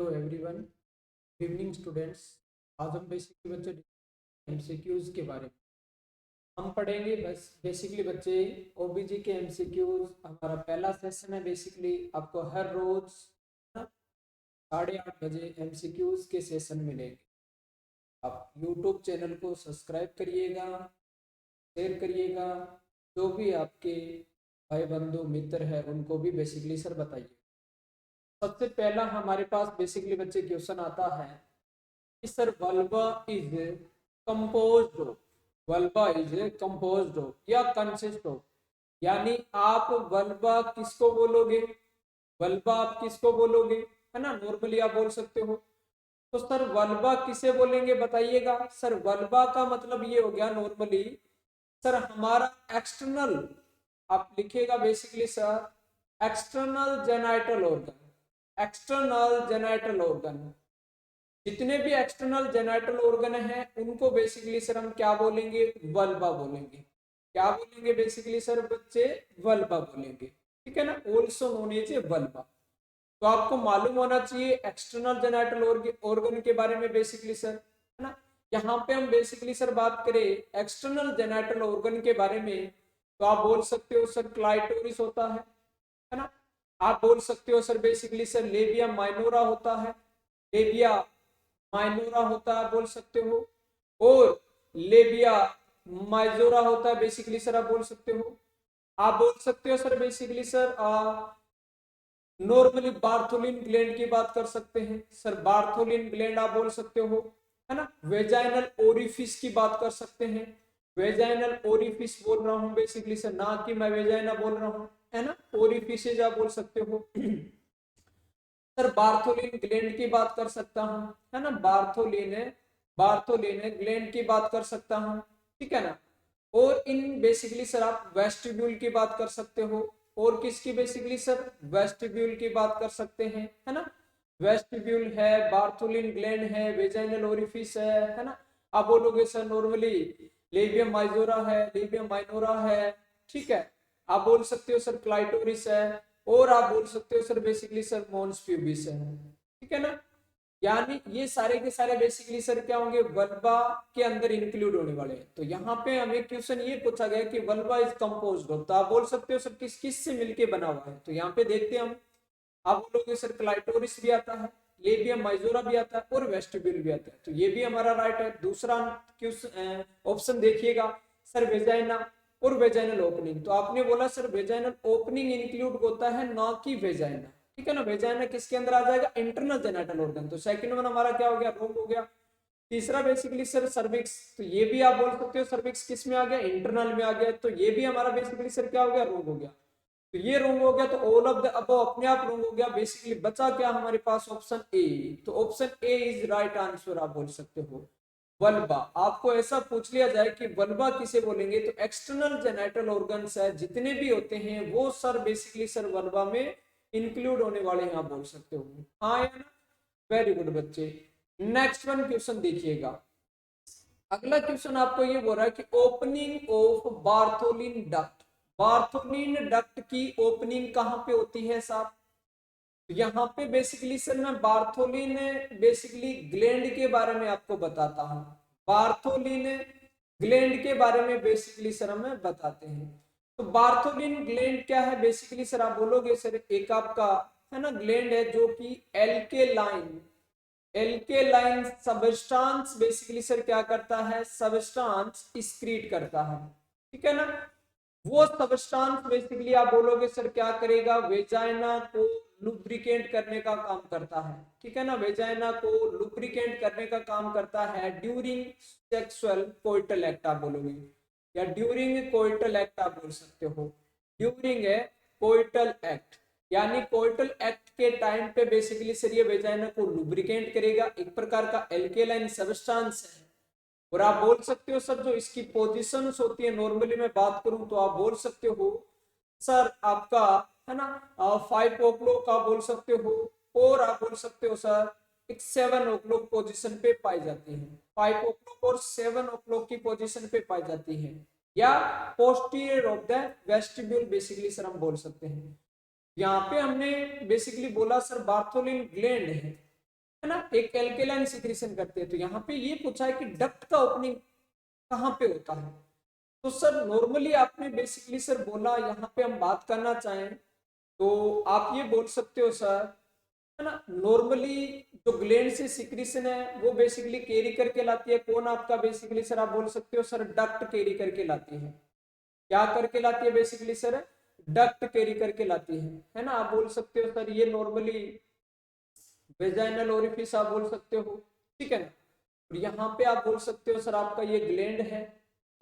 Hello everyone, good evening students. आज हम basically बच्चे एमसीक्यूज के बारे में हम पढ़ेंगे। बस बेसिकली बच्चे ओबीजी के एमसीक्यूज हमारा पहला सेशन है। बेसिकली आपको हर रोज 8:30 बजे एमसीक्यूज के सेशन मिलेंगे। आप यूट्यूब चैनल को सब्सक्राइब करिएगा, शेयर करिएगा, जो भी आपके भाई बंधु मित्र है उनको भी बेसिकली सर बताइए। सबसे पहला हमारे पास बेसिकली बच्चे क्वेश्चन आता है कि sir vulva is composed of, vulva is composed of या कंसिस्ट ऑफ, यानी आप वल्वा किसको बोलोगे, वल्वा आप किसको बोलोगे, है ना। नॉर्मली आप बोल सकते हो। तो सर वल्वा किसे बोलेंगे बताइएगा। सर वल्वा का मतलब ये हो गया नॉर्मली सर हमारा एक्सटर्नल, आप लिखिएगा basically sir external genital organ, external genital organ. जितने भी एक्सटर्नल जेनाइटल ऑर्गन हैं उनको बेसिकली सर हम क्या बोलेंगे, वल्वा बोलेंगे। क्या बोलेंगे बेसिकली सर बच्चे, वल्वा बोलेंगे। ठीक है ना, also known as a vulva. तो आपको मालूम होना चाहिए एक्सटर्नल जेनाइटल ऑर्गन के बारे में बेसिकली सर, है ना। यहाँ पे हम बेसिकली सर बात करें एक्सटर्नल जेनाइटल ऑर्गन के बारे में, तो आप बोल सकते हो सर क्लाइटोरिस होता है ना। आप बोल सकते हो sir basically sir labia minora होता है, लेबिया माइनोरा होता है बोल सकते हो, और लेबिया माइजोरा होता है बेसिकली सर आप बोल सकते हो। आप बोल सकते हो sir basically sir normally Bartholin gland की बात कर सकते हैं सर, बार्थोलिन ग्लैंड आप बोल सकते हो, है ना। वेजाइनल ओरिफिस की बात कर सकते हैं, वेजाइनल ओरिफिस बोल रहा हूं बेसिकली सर, ना कि मैं वेजाइना बोल रहा हूं, है ना। ओरिफिसेज आप बोल सकते हो। सर बार्थोलिन ग्लैंड की बात कर सकता हूं, है ना। बार्थोलिन बार्थोलिन ग्लैंड की बात कर सकता हूं, ठीक है ना। और इन बेसिकली सर आप वेस्टिब्यूल की बात कर सकते हो, और किसकी बेसिकली सर वेस्टिब्यूल की बात कर सकते हैं, है ना। वेस्टिब्यूल है, बार्थोलिन ग्लैंड है, वेजाइनल ओरिफिस है ना। आप बोलोगे सर नॉर्मली लेबियम माइजोरा है, लेबियम माइनोरा है, ठीक है। आप बोल सकते हो सर क्लाइटोरिस है, और आप बोल सकते हो sir basically sir mons pubis है, ठीक है ना। यानी ये सारे के सारे बेसिकली सर क्या होंगे, वल्वा के अंदर इंक्लूड होने वाले हैं। तो यहाँ पे हमें क्वेश्चन ये पूछा गया कि वल्वा इज कंपोज्ड ऑफ, तो आप बोल सकते हो सर किस किस से मिलके बना हुआ है। तो यहाँ पे देखते हैं हम, आप बोलोगे सर क्लाइटोरिस भी आता है, लेबियम माइजोरा भी आता है, और वेस्टिब्यूल भी आता है। तो ये भी हमारा राइट है। दूसरा क्वेश्चन ऑप्शन देखिएगा सर वेजाइना और वेजाइनल ओपनिंग। तो आपने बोला सर वेजाइनल ओपनिंग इंक्लूड होता है, ना कि वेजाइना, ठीक है ना। वेजाइना किसके अंदर आ जाएगा, इंटरनल जेनाइटल ऑर्गन। तो सेकंड वन हमारा क्या हो गया, रॉन्ग हो गया। तीसरा बेसिकली सर सर्विक्स, तो ये भी आप बोल सकते हो सर्विक्स किस में आ गया, इंटरनल में आ गया। तो ये भी हमारा बेसिकली सर क्या हो गया, रॉन्ग हो गया। तो ये रॉन्ग हो गया, तो ऑल ऑफ द अबव अपने आप रॉन्ग हो गया। बेसिकली बचा क्या हमारे पास, ऑप्शन ए। तो option a is right answer आप बोल सकते हो। वल्वा, आपको ऐसा पूछ लिया जाए कि वल्वा किसे बोलेंगे, तो एक्सटर्नल जेनाइटल ऑर्गन्स है जितने भी होते हैं वो सर बेसिकली सर वल्वा में इंक्लूड होने वाले हैं, आप बोल सकते हो। हाँ या ना, वेरी गुड बच्चे। नेक्स्ट वन क्वेश्चन देखिएगा। अगला क्वेश्चन आपको ये बोल रहा है कि opening of Bartholin duct, Bartholin duct की ओपनिंग कहां पे होती है साहब। यहाँ पे बेसिकली सर मैं बार्थोलिन बेसिकली ग्लैंड के बारे में आपको बताता हूँ। बार्थोलिन ग्लैंड के बारे में बेसिकली सर हमें बताते हैं। तो बार्थोलिन ग्लैंड क्या है बेसिकली सर, आप बोलोगे सर एक आपका है ना ग्लैंड है जो कि alkaline, alkaline substance basically sir क्या करता है, सबस्टांस एक्सक्रीट करता है, ठीक है ना। वो सबस्टांस बेसिकली आप बोलोगे सर क्या करेगा, वेजाइना को लुब्रिकेट करने का काम करता है, ठीक है ना। वेजाइना को लुब्रिकेट करने का काम करता है ड्यूरिंग सेक्सुअल कोइटल एक्ट आप बोलोगे, या ड्यूरिंग कोइटल एक्ट आप बोल सकते हो। ड्यूरिंग है कोइटल एक्ट, यानी कोइटल एक्ट के टाइम पे बेसिकली सर ये वेजाइना को लुब्रिकेट करेगा, एक प्रकार का एल्केलाइन सबस्टांस है। और आप बोल सकते हो सर जो इसकी पोजीशंस होती है, नॉर्मली मैं बात करूं तो आप बोल सकते हो सर आपका है ना 5 o'clock आप बोल सकते हो, और आप बोल सकते हो सर एक 7 o'clock पोजीशन पे पाई जाती है। 5 o'clock और 7 o'clock की पोजीशन पे पाई जाती है, या posterior of the vestibule basically sir हम बोल सकते हैं। यहाँ पे हमने बेसिकली बोला सर बार्थोलिन ग्लैंड है, है ना, एक एल्केलाइन सिक्रीशन करते हैं। तो यहाँ पे ये पूछा है कि डक्ट का ओपनिंग कहाँ पे होता है। तो सर नॉर्मली आपने बेसिकली सर बोला, यहाँ पे हम बात करना चाहें तो आप ये बोल सकते हो सर, है ना, नॉर्मली जो ग्लैंड से सिक्रीशन है वो बेसिकली कैरी करके लाती है कौन आपका, बेसिकली सर आप बोल सकते हो सर डक्ट कैरी करके लाती है। क्या करके लाती है बेसिकली सर, डक्ट कैरी करके लाती है ना। आप बोल सकते हो सर ये नॉर्मली वेजाइनल ओरिफिस आप बोल सकते हो, ठीक है ना। और यहाँ पे आप बोल सकते हो सर आपका ये ग्लैंड है,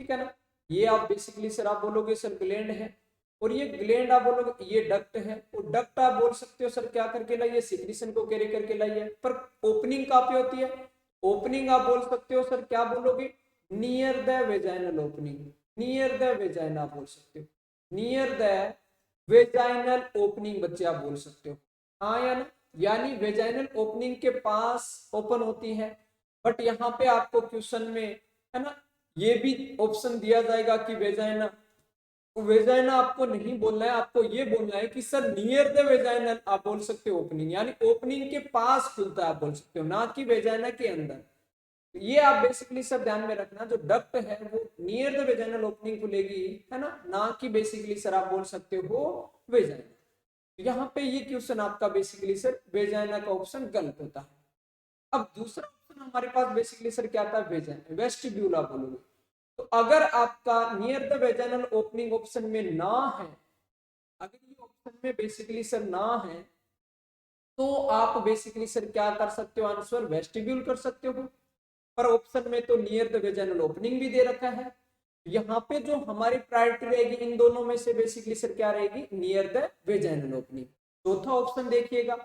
ठीक है ना। ये आप बेसिकली सर आप बोलोगे सर ग्लैंड है, और ये ग्लैंड आप बोलोगे ये डक्ट है। और डक्ट आप बोल सकते हो सर क्या करके लाई है, सिक्रीशन को कैरी करके लाई है। पर ओपनिंग कहाँ पे होती है, ओपनिंग आप बोल सकते हो सर क्या बोलोगे, near the vaginal opening, near the vagina आप बोल सकते हो, नियर द वेजाइनल ओपनिंग बच्चे आप बोल सकते हो, हाँ या ना। यानी वेजाइनल ओपनिंग के पास ओपन होती है। बट यहाँ पे आपको क्वेश्चन में, है ना, ये भी ऑप्शन दिया जाएगा कि वेजाइना, वेजाइना आपको नहीं बोलना है, आपको ये बोलना है कि सर नियर द वेजाइनल आप बोल सकते हो ओपनिंग, यानी ओपनिंग के पास खुलता है आप बोल सकते हो, ना कि वेजाइना के अंदर। ये आप बेसिकली सर ध्यान में रखना, जो डक्ट है वो नियर द वेजाइनल ओपनिंग खुलेगी, है ना कि बेसिकली सर आप बोल सकते हो वेजाइना। यहाँ पे ये क्वेश्चन आपका बेसिकली सर वेजाइना का ऑप्शन गलत होता है। अब दूसरा ऑप्शन हमारे पास बेसिकली सर क्या था, वेजाइना, वेस्टिब्यूल आप बोलोगे। तो अगर आपका near the vaginal opening option में ना है, अगर ये ऑप्शन में बेसिकली सर ना है, तो आप बेसिकली सर क्या कर सकते हो, आंसर वेस्टिब्यूल कर सकते हो। पर ऑप्शन में तो नियर द वेजाइनल ओपनिंग भी दे रखा है। यहाँ पे जो हमारी प्रायोरिटी रहेगी इन दोनों में से बेसिकली सर क्या रहेगी, नियर द वेजाइनल ओपनिंग। चौथा ऑप्शन देखिएगा,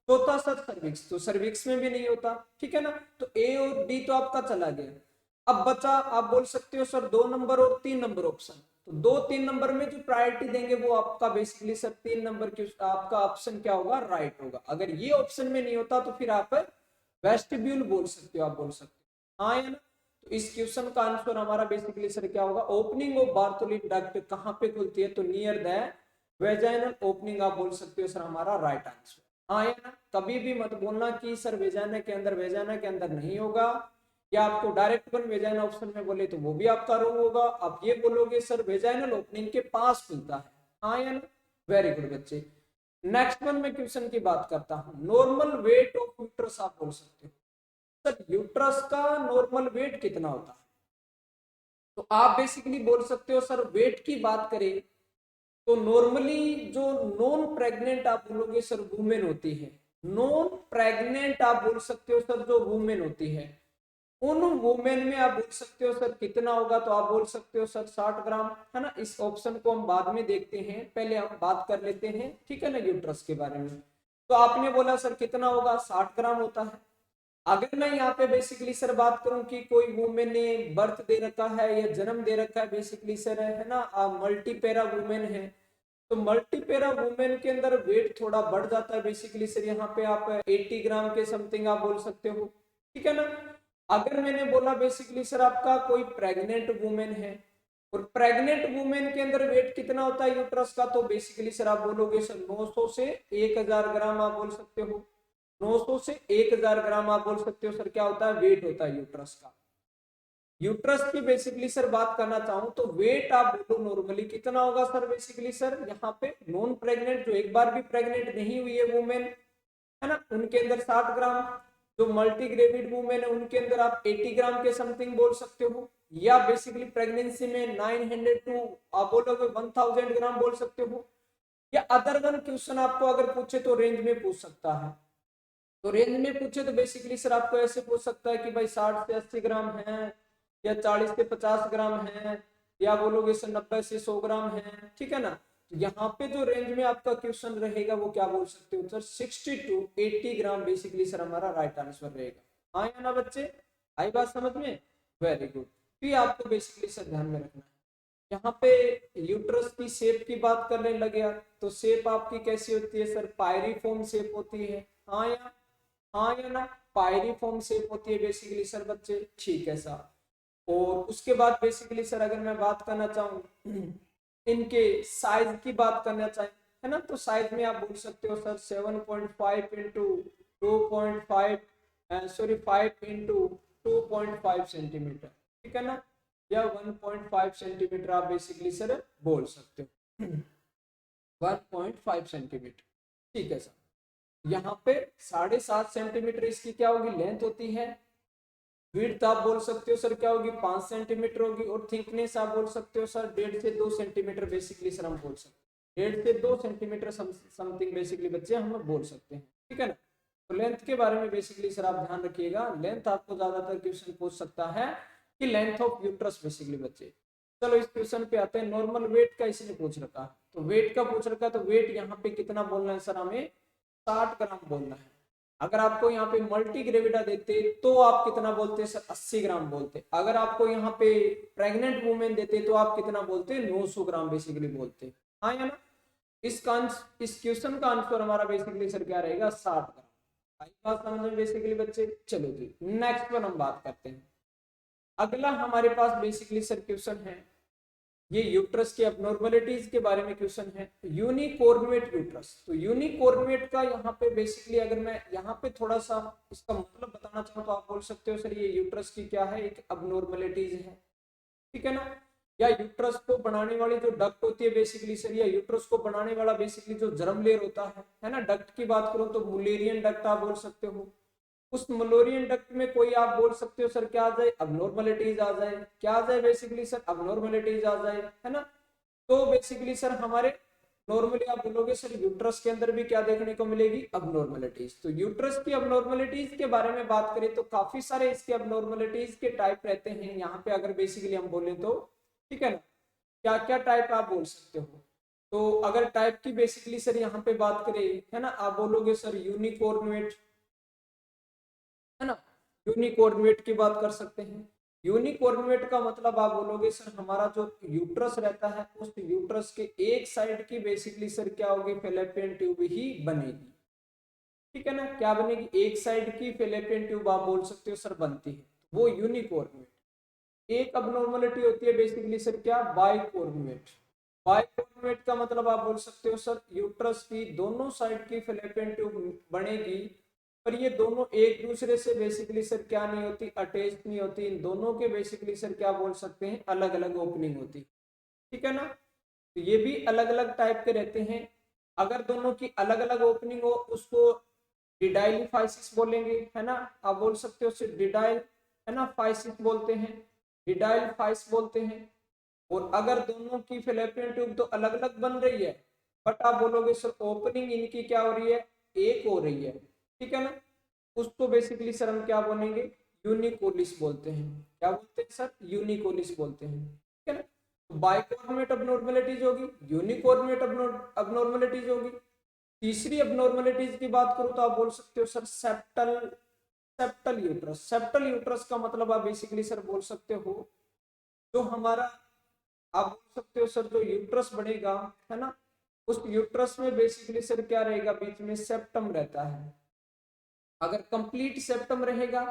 चौथा सर सर्विक्स, तो सर्विक्स में भी नहीं होता, ठीक है ना। तो ए और डी तो आपका चला गया। अब बचा आप बोल सकते हो सर 2 नंबर और 3 नंबर ऑप्शन। तो 2-3 नंबर में जो प्रायोरिटी देंगे वो आपका बेसिकली सर 3 नंबर की आपका ऑप्शन क्या होगा, राइट होगा। अगर ये ऑप्शन में नहीं होता तो फिर आप वेस्टिब्यूल बोल सकते हो, आप बोल सकते हो, हाँ या ना। तो इस क्वेश्चन का आंसर हमारा बेसिकली सर क्या होगा, ओपनिंग ऑफ बार्थोलिन डक्ट कहां पे खुलती है, तो नियर द वेजाइनल ओपनिंग आप बोल सकते हो सर हमारा राइट आंसर, हाँ या ना। कभी भी मत बोलना कि सर वेजाइना के अंदर, वेजाइना के अंदर नहीं होगा, या आपको डायरेक्ट वन वेजाइना ऑप्शन में बोले तो वो भी आपका रॉन्ग होगा। आप ये बोलोगे सर वेजाइनल ओपनिंग के पास खुलता है, हाँ या ना। वेरी गुड बच्चे। नेक्स्ट वन में क्वेश्चन की बात करता हूं, नॉर्मल वेट ऑफ यूट्रस आप बोल सकते हो। सर यूट्रस का नॉर्मल वेट कितना होता है, तो आप बेसिकली बोल सकते हो सर वेट की बात करें तो नॉर्मली जो नॉन प्रेग्नेंट आप बोलोगे सर वुमेन होती है, नॉन प्रेग्नेंट आप बोल सकते हो सर जो वुमेन होती है, उन वुमेन में आप बोल सकते हो सर कितना होगा, तो आप बोल सकते हो सर 60 ग्राम, है ना। इस ऑप्शन को हम बाद में देखते हैं, पहले हम बात कर लेते हैं, ठीक है ना, यूट्रस के बारे में। तो आपने बोला सर कितना होगा, 60 ग्राम होता है। अगर मैं यहाँ पे बेसिकली सर बात करूं कि कोई वुमेन ने बर्थ दे रखा है या जन्म दे रखा है बेसिकली सर, है ना, मल्टीपेरा वुमेन है, तो मल्टीपेरा वुमेन के अंदर वेट थोड़ा बढ़ जाता है बेसिकली सर, यहाँ पे आप 80 ग्राम के समथिंग आप बोल सकते हो, ठीक है ना। अगर मैंने बोला बेसिकली सर आपका कोई प्रेग्नेंट वुमेन है, और प्रेग्नेंट वुमेन के अंदर वेट कितना होता है यूट्रस का, तो बेसिकली सर आप बोलोगे सर 900 से 1000 ग्राम आप बोल सकते हो, 900 से 1000 ग्राम आप बोल सकते हो सर क्या होता है, वेट होता है यूट्रस का। यूट्रस की बेसिकली सर बात करना चाहूं तो वेट आप बोलो नॉर्मली कितना होगा सर, बेसिकली सर यहाँ पे नॉन प्रेग्नेंट जो एक बार भी प्रेग्नेंट नहीं हुई है वुमेन, है ना, उनके अंदर 60 ग्राम, जो मल्टी ग्रेविड वुमेन है उनके अंदर आप 80 ग्राम के समथिंग बोल सकते हो, या बेसिकली प्रेगनेंसी में 900 टू आप बोलोगे 1000 ग्राम बोल सकते हो, या अदर वन क्वेश्चन आपको अगर पूछे तो रेंज में पूछ सकता है। तो रेंज में पूछे तो बेसिकली सर आपको ऐसे पूछ सकता है कि भाई 60 से 80 ग्राम है, या 40 से 50 ग्राम है, या बोलोगे सर 90 से 100 ग्राम है, ठीक है ना। तो यहाँ पे जो रेंज में आपका क्वेश्चन रहेगा वो क्या बोल सकते हो sir, 60 to 80 gram basically sir हमारा राइट आंसर रहेगा, हाँ या ना बच्चे, आई बात समझ में, वेरी गुड। फिर आपको बेसिकली सर ध्यान में रखना है, यहाँ पे यूट्रस की शेप की बात करने लगे, तो शेप आपकी कैसी होती है सर, पायरीफॉर्म शेप होती है, हाँ या ना, पायरीफॉर्म शेप होती है बेसिकली सर बच्चे, ठीक है सर। और उसके बाद बेसिकली सर अगर मैं बात करना चाहूँ इनके साइज की बात करना चाहे, है ना, तो साइज में आप बोल सकते हो sir 7.5 into 2.5 sorry 5 into 2.5 centimetre, ठीक है ना, या 1.5 सेंटीमीटर आप बेसिकली सर बोल सकते हो। 1.5 सेंटीमीटर, ठीक है सर। यहाँ पे 7.5 सेंटीमीटर इसकी क्या होगी, लेंथ होती है। विड्थ आप बोल सकते हो सर क्या होगी, 5 सेंटीमीटर होगी। और थिकनेस आप बोल सकते हो सर 1.5 से 2 सेंटीमीटर बेसिकली सर हम बोल सकते हैं, 1.5 से 2 सेंटीमीटर समथिंग बेसिकली बच्चे हम बोल सकते हैं, ठीक है ना। तो लेंथ के बारे में बेसिकली सर आप ध्यान रखिएगा, लेंथ आपको ज्यादातर क्वेश्चन पूछ सकता है कि लेंथ ऑफ यूट्रस बेसिकली बच्चे। चलो इस क्वेश्चन पे आते हैं, नॉर्मल वेट का इसने पूछ रखा, तो वेट का पूछ रखा, तो वेट यहाँ पे कितना बोलना है सर, हमें 60 ग्राम बोलना है। अगर आपको यहाँ पे मल्टी ग्रेविडा देते तो आप कितना बोलते सर, 80 ग्राम बोलते। अगर आपको यहाँ पे प्रेग्नेंट वुमेन देते तो आप कितना बोलते, 900 ग्राम बेसिकली बोलते, हाँ या ना। इस क्वेश्चन का आंसर हमारा बेसिकली सर क्या रहेगा, 60 ग्राम। आई बात समझ में बेसिकली बच्चे। चलो जी नेक्स्ट पर हम बात करते हैं। अगला हमारे पास बेसिकली सर क्वेश्चन है, ये यूट्रस की अबनॉर्मलिटीज के बारे में क्वेश्चन है, यूनिकोर्नुएट यूट्रस। तो यूनिकोर्नुएट का यहाँ पे बेसिकली अगर मैं यहाँ पे थोड़ा सा इसका मतलब बताना चाहूँ तो आप बोल सकते हो सर ये यूट्रस की क्या है, एक अबनॉर्मलिटीज है, ठीक है ना। या यूट्रस को बनाने वाली जो डक्ट होती है बेसिकली सर, या यूट्रस को बनाने वाला बेसिकली जो जर्म लेयर होता है ना, डक्ट की बात करो तो मुलेरियन डक्ट आप बोल सकते हो। उस मुलेरियन डक्ट में कोई आप बोल सकते हो सर क्या आ जाए, अबनॉर्मलिटीज आ जाए, क्या आ जाए बेसिकली सर, अबनॉर्मलिटीज आ जाए, है ना। तो बेसिकली सर हमारे नॉर्मली आप बोलोगे सर यूट्रस के अंदर भी क्या देखने को मिलेगी, अबनॉर्मलिटीज। तो यूट्रस की अबनॉर्मलिटीज के बारे में बात करें तो काफी सारे इसके अबनॉर्मलिटीज के टाइप रहते हैं यहाँ पे, अगर बेसिकली हम बोले तो, ठीक है ना। क्या क्या टाइप आप बोल सकते हो, तो अगर टाइप की बेसिकली सर यहाँ पे बात करें, है ना, आप बोलोगे सर यूनिकोर्नुएट, है ना, यूनिकोर्नुएट की बात कर सकते हैं। यूनिकोर्नुएट का मतलब आप बोलोगे सर हमारा जो यूट्रस रहता है उस यूट्रस के एक साइड की बेसिकली सर क्या होगी, फेलोपियन ट्यूब ही बनेगी, ठीक है ना। क्या बनेगी, एक साइड की फेलोपियन ट्यूब आप बोल सकते हो सर बनती है, वो यूनिकोर्नुएट। एक अबनॉर्मलिटी होती है बेसिकली सर क्या, बाइकोर्नुएट। बाइकोर्नुएट का मतलब आप बोल सकते हो सर यूट्रस की दोनों साइड की फेलोपियन ट्यूब बनेगी, पर ये दोनों एक दूसरे से बेसिकली सर क्या नहीं होती, अटैच नहीं होती। इन दोनों के बेसिकली सर क्या बोल सकते हैं, अलग अलग ओपनिंग होती, ठीक है ना। तो ये भी अलग अलग टाइप के रहते हैं। अगर दोनों की अलग अलग ओपनिंग हो उसको डिडाइलिफाइसिस बोलेंगे, है ना, आप बोल सकते हो सर डिडाइल, है ना, फाइसिस बोलते हैं, डिडाइल फाइस बोलते हैं। और अगर दोनों की फेलोपियन ट्यूब तो अलग अलग बन रही है, बट आप बोलोगे सर ओपनिंग इनकी क्या हो रही है, एक हो रही है, ठीक है ना, उसको बेसिकली सर हम क्या बोलेंगे, यूनिकोलिस बोलते हैं। क्या बोलते हैं सर, यूनिकोलिस बोलते हैं, ठीक है ना। तो बाइकोर्नुएट अबनॉर्मलिटीज होगी, यूनिकोर्नुएट अबनॉर्मलिटीज होगी। तीसरी अबनॉर्मलिटीज की बात करूं तो आप बोल सकते हो sir septal, septal uterus. Septal uterus का मतलब आप बेसिकली सर बोल सकते हो जो हमारा, आप बोल सकते हो सर जो यूट्रस बनेगा, है ना, उस यूट्रस में बेसिकली सर क्या रहेगा, बीच में सेप्टम रहता है। अगर कंप्लीट सेप्टम रहेगा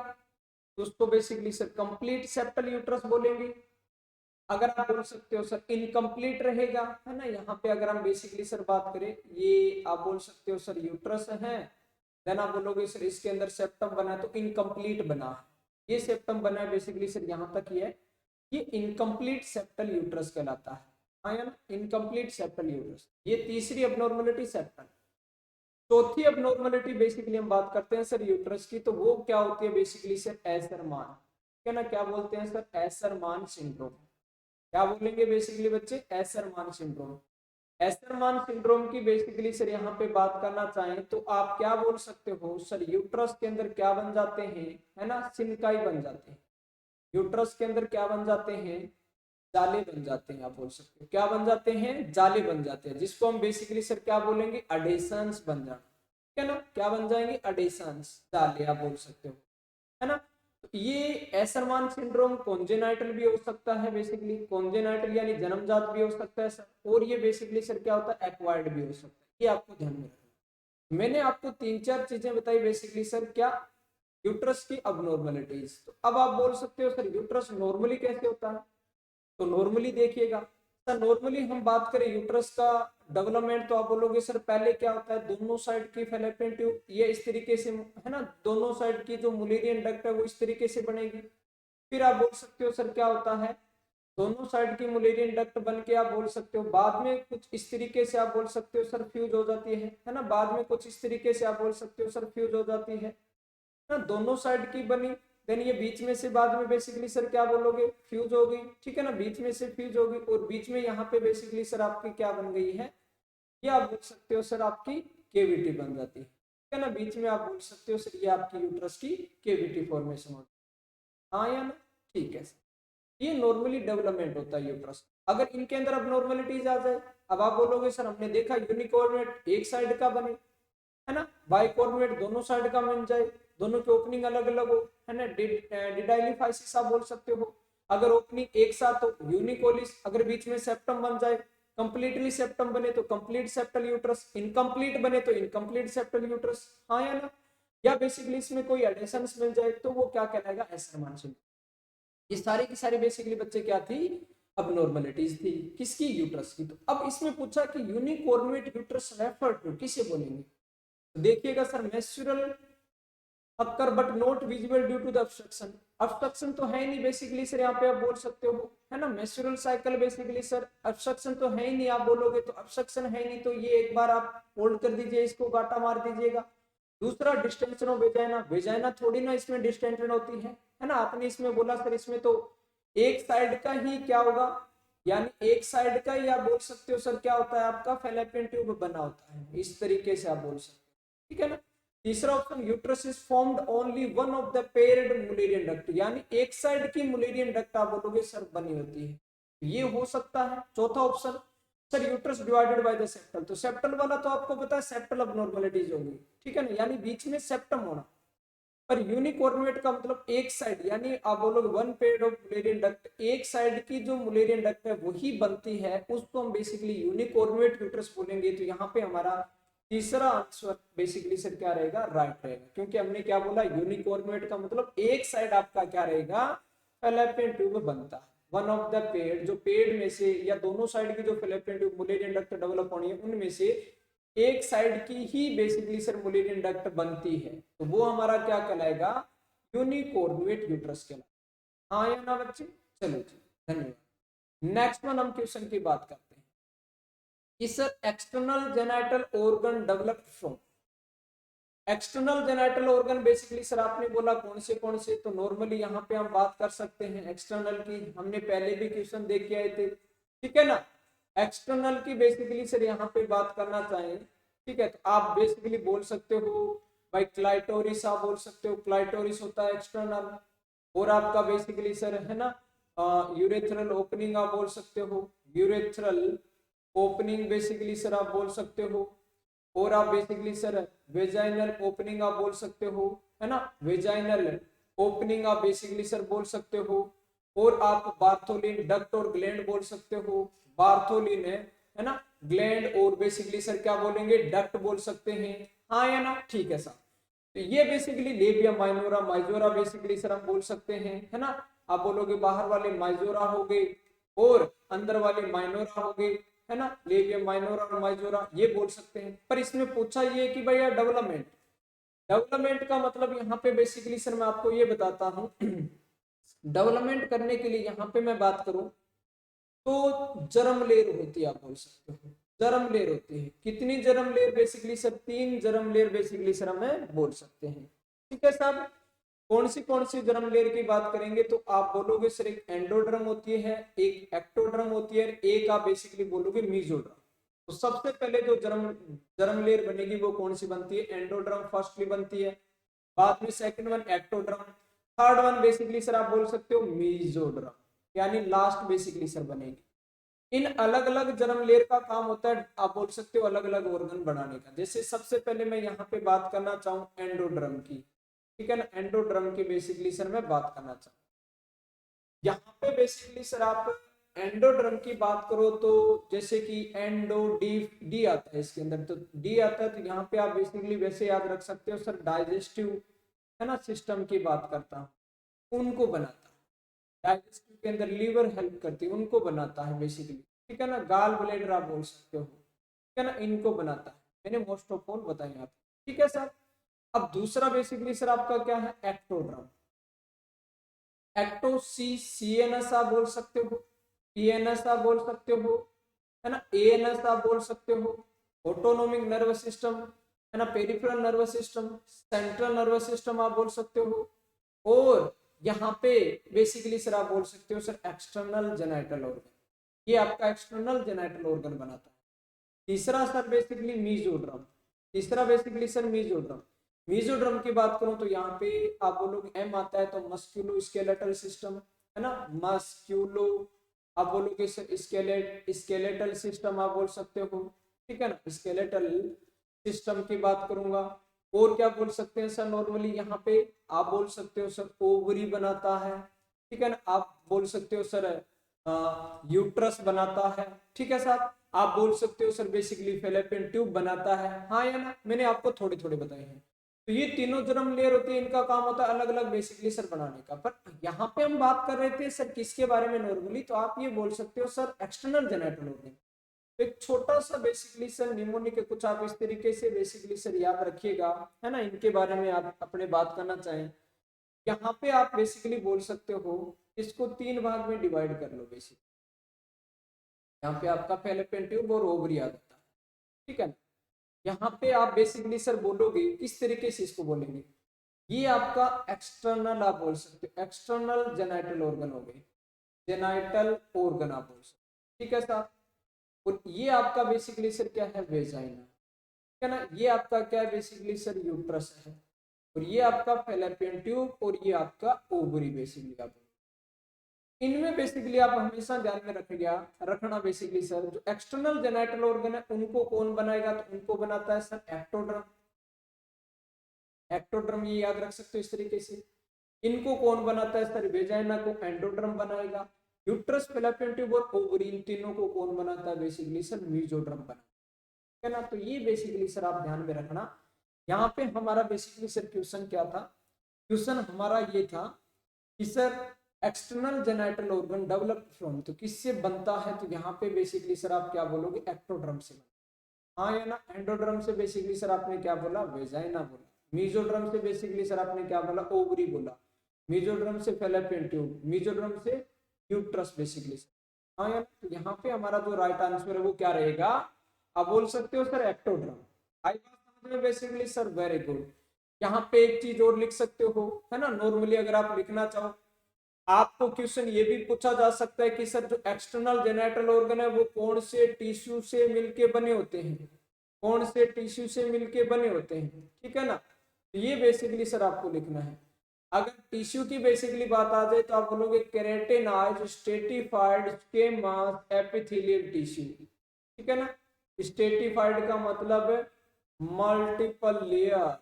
तो उसको basically sir complete septal uterus बोलेंगे। अगर आप बोल सकते हो सर इनकम्प्लीट रहेगा, है ना, यहाँ पे अगर हम बेसिकली सर बात करें, ये आप बोल सकते हो सर यूट्रस है, देन आप बोलोगे सर इसके अंदर सेप्टम बना तो इनकम्प्लीट बना, ये सेप्टम बना है बेसिकली सर यहाँ तक ही है, ये इनकम्प्लीट सेप्टल यूट्रस कहलाता है, हाँ या ना, इनकम्प्लीट सेप्टल यूट्रस। ये तीसरी अबनॉर्मलिटी सेप्टल। चौथी अबनॉर्मलिटी बेसिकली हम बात करते हैं सर यूट्रस की, तो वो क्या होती है बेसिकली सर एसरमान, क्या ना, क्या बोलते हैं सर, एसरमान सिंड्रोम। क्या बोलेंगे बेसिकली बच्चे, एसरमान सिंड्रोम। एसरमान सिंड्रोम की बेसिकली सर यहाँ पे बात करना चाहें तो आप क्या बोल सकते हो सर, यूट्रस के अंदर क्या बन जाते हैं, है ना, सिनकाई बन जाते हैं। यूट्रस के अंदर क्या बन जाते हैं, जाले बन जाते हैं, आप बोल सकते हो क्या बन जाते हैं, जाले बन जाते हैं, जिसको हम बेसिकली सर क्या बोलेंगे, अडेशंस बन जाना, ठीक है ना, क्या बन जाएंगे, अडेशंस, जाले आप बोल सकते हो, है ना। तो ये एसरमान सिंड्रोम कॉन्जेनाइटल भी हो सकता है, बेसिकली कॉन्जेनाइटल यानी जन्मजात भी हो सकता है सर, और ये बेसिकली सर क्या होता है, एक्वायर्ड भी हो सकता है, ये आपको ध्यान में रखना। मैंने आपको 3-4 चीजें बताई बेसिकली सर क्या, यूट्रस की अबनॉर्मलिटीज। तो अब आप बोल सकते हो सर यूट्रस नॉर्मली कैसे होता है, तो नॉर्मली देखिएगा सर, नॉर्मली हम बात करें यूट्रस का डेवलपमेंट तो आप बोलोगे सर पहले क्या होता है, दोनों साइड की फैलोपियन ट्यूब ये इस तरीके से है ना, दोनों साइड की जो मुलेरियन डक्ट है वो इस तरीके से बनेगी। फिर आप बोल सकते हो सर क्या होता है, दोनों साइड की मुलेरियन डक्ट बन के आप बोल सकते हो बाद में कुछ इस तरीके से आप बोल सकते हो सर फ्यूज हो जाती है ना, बाद में कुछ इस तरीके से आप बोल सकते हो सर फ्यूज हो जाती है ना, दोनों साइड की बनी। देन ये बीच में से बाद में बेसिकली सर क्या बोलोगे, फ्यूज हो गई, ठीक है ना, बीच में से फ्यूज हो गई और बीच में यहाँ पे बेसिकली सर आपकी क्या बन गई है, ये आप बोल सकते हो सर आपकी केविटी बन जाती है, ठीक है ना, बीच में आप बोल सकते हो सर ये आपकी यूट्रस की केविटी फॉर्मेशन होती है, हाँ या ना, ठीक है सर। ये नॉर्मली डेवलपमेंट होता है यूट्रस। अगर इनके अंदर अब नॉर्मलिटीज आ जाए, अब आप बोलोगे सर हमने देखा यूनिकोर्नेट एक साइड का बने, है ना, बाइकोर्नेट दोनों साइड का मिल जाए, दोनों की ओपनिंग अलग अलग हो, है ना, डिडाइलिफाइसिस आप बोल सकते हो, अगर ओपनिंग एक साथ हो यूनिकोलिस, अगर बीच में सेप्टम बन जाए, कंप्लीटली सेप्टम बने तो कंप्लीट सेप्टल यूट्रस, इनकम्प्लीट बने तो इनकम्प्लीट सेप्टल यूट्रस, हाँ या ना, या बेसिकली इसमें कोई एडिशन मिल जाए तो वो क्या कहलाएगा, एसरमांशिल। ये सारी की सारी बेसिकली बच्चे क्या थी, अब नॉर्मलिटीज थी, किसकी, यूट्रस की। तो अब इसमें पूछा कि यूनिकोर्नुएट यूट्रस रेफर टू किसे बोलेंगे, तो देखिएगा sir menstrual occur but not visible due to the obstruction, obstruction तो है ही नहीं बेसिकली सर, यहाँ पे आप बोल सकते हो, है ना, menstrual cycle basically sir obstruction तो है ही नहीं, आप बोलोगे तो ऑब्स्ट्रक्शन है ही नहीं, तो ये एक बार आप होल्ड कर दीजिए, इसको गाटा मार दीजिएगा। दूसरा डिस्टेंशन ऑफ वेजाइना, वेजाइना थोड़ी ना इसमें डिस्टेंशन होती है ना, आपने इसमें बोला सर इसमें तो एक साइड का ही क्या होगा, यानी एक साइड का ही आप बोल सकते हो सर क्या होता है आपका फैलोपियन ट्यूब बना होता है, इस तरीके से आप बोल सकते हो, ठीक है ना। तीसरा option uterus is formed only one of the paired Mullerian duct, यानी एक साइड की मुलेरियन डक्ट आप बोलोगे सर बनी होती है, ये हो सकता है। चौथा option sir uterus divided by the septal, तो सेप्टल वाला तो आपको पता है सेप्टल अबनॉर्मलिटीज होगी, ठीक है ना, यानी बीच में सेप्टम होना। पर यूनिकोर्नुएट का मतलब एक साइड, यानी आप बोलोगे one pair of Mullerian duct, एक साइड की जो मुलेरियन डक्ट है वही बनती है, उसको हम बेसिकली यूनिकोर्नुएट यूट्रस बोलेंगे। तो यहाँ पे हमारा तीसरा आंसर बेसिकली सर क्या रहेगा, राइट रहेगा, क्योंकि हमने क्या बोला, यूनिकोर्नुएट का मतलब एक साइड आपका क्या रहेगा, फैलोपियन ट्यूब बनता है, वन ऑफ द पेड़, जो पेड़ में से या दोनों साइड की जो fallopian tube Mullerian duct develop होनी है उनमें से एक साइड की ही बेसिकली सर मुलेरियन डक्ट बनती है, तो वो हमारा क्या कहलाएगा, यूनिकोर्नुएट यूट्रस कहलाएगा, हाँ या ना बच्चे। चलो जी, धन्यवाद। नेक्स्ट वन हम क्वेश्चन की बात करते हैं कि sir external genital organ developed from, external genital organ basically sir आपने बोला कौन से, तो नॉर्मली यहाँ पे हम बात कर सकते हैं एक्सटर्नल की, हमने पहले भी क्वेश्चन देख के आए थे, ठीक है ना। एक्सटर्नल की बेसिकली सर यहाँ पे बात करना चाहें, ठीक है, तो आप बेसिकली बोल सकते हो भाई क्लाइटोरिस, आप बोल सकते हो क्लाइटोरिस होता है एक्सटर्नल, और आपका बेसिकली सर है ना यूरेथ्रल ओपनिंग आप बोल सकते हो, यूरेथ्रल ओपनिंग बेसिकली सर आप बोल सकते हो, और आप बेसिकली सर वेजाइनल ओपनिंग आप बोल सकते हो, है ना, वेजाइनल ओपनिंग आप बेसिकली सर बोल सकते हो, और आप बार्थोलिन डक्ट और ग्लैंड बोल सकते हो, बार्थोलिन है ना, ग्लैंड और बेसिकली सर क्या बोलेंगे, डक्ट बोल सकते हैं, हाँ या ना, ठीक है सर। तो ये basically labia minora majora basically sir हम बोल सकते हैं, है ना, आप बोलोगे बाहर वाले माइजोरा हो गए और अंदर वाले माइनोरा हो गए, है ना, लेबिया माइनोरा और माइजोरा ये बोल सकते हैं। पर इसमें पूछा ये कि भैया डेवलपमेंट, डेवलपमेंट का मतलब यहाँ पे बेसिकली सर मैं आपको ये बताता हूँ डेवलपमेंट करने के लिए यहाँ पे मैं बात करूं तो जर्म लेयर होती है, आप बोल सकते हो जर्म लेयर होती है, कितनी germ layer basically sir, 3 germ layer basically sir हमें बोल सकते हैं, ठीक है साहब। कौन सी जर्म लेयर की बात करेंगे तो आप बोलोगे सर एक एंडोड्रम होती है, एक एक्टोड्रम होती है, एक आप बेसिकली बोलोगे मीजोड्रम। तो सबसे पहले जो जर्म जर्म लेयर बनेगी वो कौन सी बनती है, एंडोड्रम फर्स्टली बनती है, बाद में second one ectoderm, third one basically sir आप बोल सकते हो मीजोड्रम, यानी लास्ट बेसिकली सर बनेगी। इन अलग अलग जर्म लेयर का काम होता है आप बोल सकते हो अलग अलग ऑर्गन बनाने का। जैसे सबसे पहले मैं यहाँ पे बात करना चाहूँ एंडोड्रम की, ठीक है ना, एंडोड्रम की बेसिकली सर मैं बात करना चाहूँ, यहाँ पे बेसिकली सर आप एंडोड्रम की बात करो तो जैसे कि एंडो डी डी आता है इसके अंदर, तो डी आता है, तो यहाँ पे आप बेसिकली वैसे याद रख सकते हो सर डाइजेस्टिव है ना सिस्टम की बात करता हूँ, उनको बनाता है, डाइजेस्टिव के अंदर लीवर हेल्प करती है उनको बनाता है बेसिकली, ठीक है ना, गाल ब्लैडर आप बोल सकते हो, है ना, इनको बनाता है। मैंने मोस्ट ऑफ ऑल बताया यहाँ पे, ठीक है सर। अब दूसरा बेसिकली सर आपका क्या है, एक्टोड्रम। एक्टो सीएनएस आप बोल सकते हो, पीएनएस आप बोल सकते हो, है ना, एएनएस आप बोल सकते हो, ऑटोनोमिक नर्वस सिस्टम, है ना, peripheral nervous system, central nervous system आप बोल सकते हो। और यहाँ पे बेसिकली सर आप बोल सकते हो सर एक्सटर्नल जेनाइटल ऑर्गन, ये आपका एक्सटर्नल जेनाइटल ऑर्गन बनाता है। तीसरा सर बेसिकली मीजोड्रम, तीसरा बेसिकली सर मीजोड्रम। मीजोड्रम की बात करूं तो यहाँ पे आप बोलोगे एम आता है तो मस्क्यूलो स्केलेटल सिस्टम, है ना, मस्क्यूलो आप बोलोगे सर स्केलेटल सिस्टम आप बोल सकते हो, ठीक है ना, स्केलेटल सिस्टम की बात करूंगा। और क्या बोल सकते हैं सर, नॉर्मली यहाँ पे आप बोल सकते हो सर ओवरी बनाता है, ठीक है ना, आप बोल सकते हो सर यूट्रस बनाता है, ठीक है सर, आप बोल सकते हो सर बेसिकली फेलोपियन ट्यूब बनाता है, हाँ या ना, मैंने आपको थोड़े थोड़े बताए हैं। तो ये तीनों जर्म लेयर होती है, इनका काम होता है अलग अलग बेसिकली सर बनाने का। पर यहाँ पे हम बात कर रहे थे सर किसके बारे में नॉर्मली, तो आप ये बोल सकते हो सर एक्सटर्नल जेनिटल ऑर्गन। एक छोटा सा बेसिकली सर निमोनिक कुछ आप इस तरीके से बेसिकली सर याद रखिएगा, है ना, इनके बारे में आप अपने बात करना चाहें। यहाँ पे आप बेसिकली बोल सकते हो इसको 3 भाग में डिवाइड कर लो बेसिकली। यहाँ पे आपका फेलोपियन ट्यूब और ओवरी आ जाता है, ठीक है ना। यहाँ पे आप बेसिकली सर बोलोगे किस तरीके से इसको बोलेंगे, ये आपका एक्सटर्नल आप बोल सकते हो, एक्सटर्नल जेनाइटल ऑर्गन हो गए, जेनाइटल ऑर्गन आप बोल सकते हो, ठीक है सर। और ये आपका बेसिकली सर क्या है, वेजाइना, ठीक है ना, ये आपका क्या है बेसिकली सर यूट्रस है, और ये आपका फेलोपियन ट्यूब, और ये आपका ओवरी बेसिकली आप। इनमें बेसिकली आप हमेशा ध्यान में रखना बेसिकली सर जो एक्सटर्नल जेनाइटल ऑर्गन है उनको कौन बनाएगा, तो उनको बनाता है सर एक्टोड्रम। एक्टोड्रम ये याद रख सकते हो इस तरीके से। इनको कौन बनाता है सर, वेजाइना को एंडोड्रम बनाएगा। यूट्रस, फेलोपियन ट्यूब और ओवरी, इन तीनों को कौन बनाता है बेसिकली सर, मीजोड्रम बनाता है ना। तो ये बेसिकली सर आप ध्यान में रखना। यहाँ पे हमारा बेसिकली सर क्वेश्चन क्या था, क्वेश्चन हमारा ये था कि sir external genital organ develop from, तो किससे बनता है, तो यहाँ पे बेसिकली सर आप क्या बोलोगे, एक्टोड्रम से, हाँ या ना। एंडोड्रम से बेसिकली सर आपने क्या बोला, वेजाइना बोला। मीजोड्रम से बेसिकली सर आपने क्या बोला, ओवरी बोला। मीजोड्रम से फेलोपियन ट्यूब, मीजोड्रम से यूट्रस बेसिकली सर, हाँ या ना। तो यहाँ पे हमारा जो राइट आंसर है वो क्या रहेगा, आप बोल सकते हो सर एक्टोड्रम। आई बात समझ में बेसिकली सर, वेरी गुड। यहाँ पे एक चीज और लिख सकते हो, है ना, नॉर्मली अगर आप लिखना चाहो आपको क्वेश्चन ये भी पूछा जा सकता है कि सर जो एक्सटर्नल जेनिटल ऑर्गन है वो कौन से टिश्यू से मिलके बने होते हैं, कौन से टिश्यू से मिलके बने होते हैं, ठीक है ना। तो ये बेसिकली सर आपको लिखना है। अगर टिश्यू की बेसिकली बात आ जाए तो आप बोलोगे keratinized stratified squamous epithelial tissue, ठीक है ना। स्ट्रेटिफाइड का मतलब है मल्टीपल लेयर,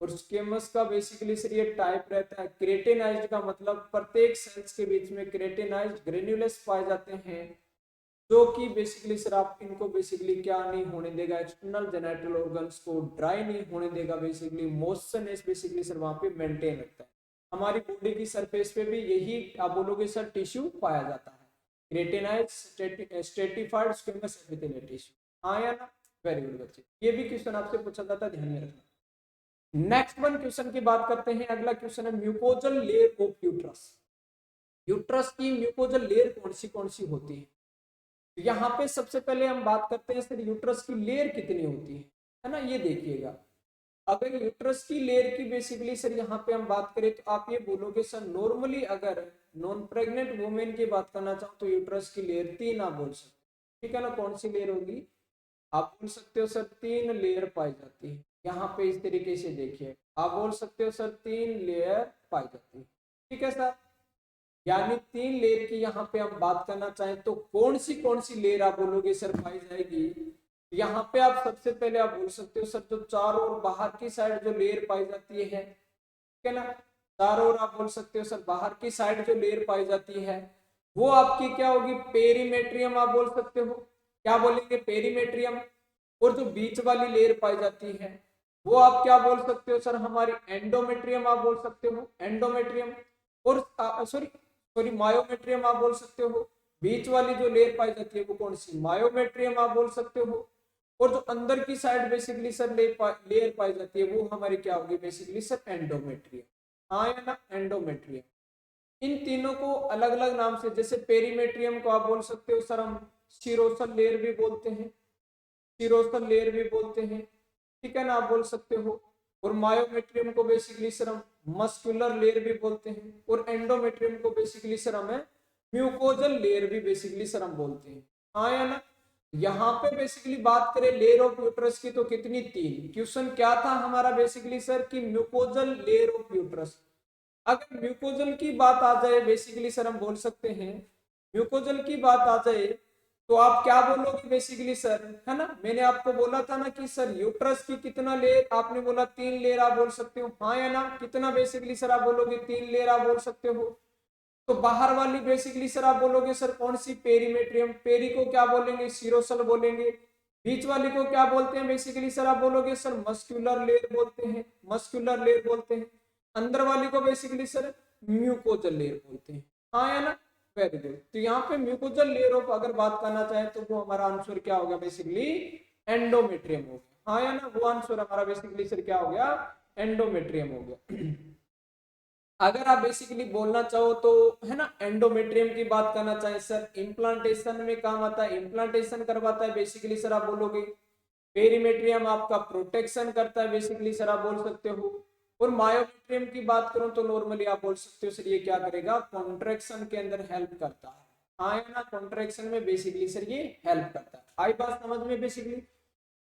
और स्केमस का बेसिकली सर ये टाइप रहता है। क्रेटेनाइज्ड का मतलब प्रत्येक सेल्स के बीच में क्रेटेनाइज्ड ग्रेन्युलस पाए जाते हैं, जो कि बेसिकली सर आप इनको बेसिकली क्या नहीं होने देगा, एक्सटर्नल जेनिटल ऑर्गन्स को ड्राई नहीं होने देगा, बेसिकली मॉइस्चरनेस बेसिकली सर वहां पे मेंटेन रखता है। हमारी बॉडी की सरफेस पे भी यही आप बोलोगे सर टिश्यू पाया जाता है, क्रेटेनाइज्ड स्ट्रेटिफाइड स्क्वेमस एपिथेलियल टिश्यू, हाँ या ना। वेरी गुड बच्चे, ये भी क्वेश्चन आपसे पूछा जाता है, ध्यान में रखना। नेक्स्ट वन क्वेश्चन की बात करते हैं। अगला क्वेश्चन है mucosal layer of uterus. Uterus की म्यूकोजल लेयर कौन सी होती है। तो यहाँ पे सबसे पहले हम बात करते हैं सर यूट्रस की लेयर कितनी होती है ना। ये देखिएगा, अगर यूट्रस की लेयर की बेसिकली सर यहाँ पे हम बात करें तो आप ये बोलोगे सर नॉर्मली अगर नॉन प्रेग्नेंट वुमेन की बात करना चाहो तो यूट्रस की लेयर 3 आप बोल सकते, ठीक है ना। कौन सी लेयर होगी, आप बोल सकते हो सर 3 लेयर पाई जाती है। यहाँ पे इस तरीके से देखिए, आप बोल सकते हो सर 3 लेयर पाई जाती है, ठीक है सर। यानी 3 लेयर की यहाँ पे हम बात करना चाहें तो कौन सी लेयर आप बोलोगे सर पाई जाएगी। यहाँ पे आप सबसे पहले आप बोल सकते हो सर जो चारों ओर बाहर की साइड जो लेयर पाई जाती है, ठीक है ना। चारों ओर आप बोल सकते हो सर बाहर की साइड जो लेयर पाई जाती है वो आपकी क्या होगी, पेरीमेट्रियम आप बोल सकते हो। क्या बोलेंगे, पेरीमेट्रियम। और जो बीच वाली लेयर पाई जाती है वो आप क्या बोल सकते हो सर, हमारी एंडोमेट्रियम आप बोल सकते हो, एंडोमेट्रियम। और सॉरी मायोमेट्रियम आप बोल सकते हो। बीच वाली जो लेयर पाई जाती है वो कौन सी, मायोमेट्रियम आप बोल सकते हो। और जो अंदर की साइड बेसिकली सर लेयर पाई जाती है वो हमारी क्या होगी बेसिकली सर एंडोमेट्रियम। हाँ या ना, एंडोमेट्रियम। इन तीनों को अलग अलग नाम से, जैसे पेरीमेट्रियम को आप बोल सकते हो सर हम सीरोसल लेयर भी बोलते हैं, सीरोसल लेयर भी बोलते हैं, ठीक है ना, आप बोल सकते हो। और मायोमेट्रियम को बेसिकली सर हम मस्कुलर लेयर भी बोलते हैं, और एंडोमेट्रियम को बेसिकली सर हमें म्यूकोजल लेयर भी बेसिकली सर हम बोलते हैं। हाँ या ना। यहाँ पे बेसिकली बात करें लेयर ऑफ यूट्रस की तो कितनी, तीन। क्वेश्चन क्या था हमारा बेसिकली सर कि म्यूकोजल लेयर ऑफ यूट्रस। अगर म्यूकोजल की बात आ जाए बेसिकली सर हम बोल सकते हैं, म्यूकोजल की बात आ जाए तो आप क्या बोलोगे बेसिकली सर, है ना। मैंने आपको बोला था ना कि सर यूट्रस की कितना लेयर, आपने बोला तीन लेयर आप बोल सकते हो। हाँ या ना, कितना बेसिकली सर आप बोलोगे, तीन लेयर आप बोल सकते हो। तो बाहर वाली बेसिकली सर आप बोलोगे सर कौन सी, पेरीमेट्रियम। पेरी को क्या बोलेंगे, सीरोसल बोलेंगे। बीच वाली को क्या बोलते हैं बेसिकली सर आप बोलोगे सर मस्कुलर लेयर बोलते हैं, मस्कुलर लेयर बोलते हैं। अंदर वाली को बेसिकली सर म्यूकोजल लेयर बोलते हैं। हाँ या ना, वेरी गुड। तो यहाँ पे म्यूकोजल लेयर ऑफ अगर बात करना चाहे तो वो हमारा आंसर क्या हो गया बेसिकली, एंडोमेट्रियम हो गया। हाँ या ना, वो आंसर हमारा बेसिकली सर क्या हो गया, एंडोमेट्रियम हो गया। अगर आप बेसिकली बोलना चाहो तो, है ना, एंडोमेट्रियम की बात करना चाहे सर इम्प्लांटेशन में काम आता है, इम्प्लांटेशन करवाता है बेसिकली सर आप बोलोगे। पेरीमेट्रियम आपका प्रोटेक्शन करता है बेसिकली सर आप बोल सकते हो। और मायोमेट्रियम की बात करूं तो नॉर्मली आप बोल सकते हो सर ये क्या करेगा, कॉन्ट्रेक्शन के अंदर हेल्प करता है। हाँ या ना, कॉन्ट्रेक्शन में बेसिकली सर ये हेल्प करता है। आई बात समझ में basically.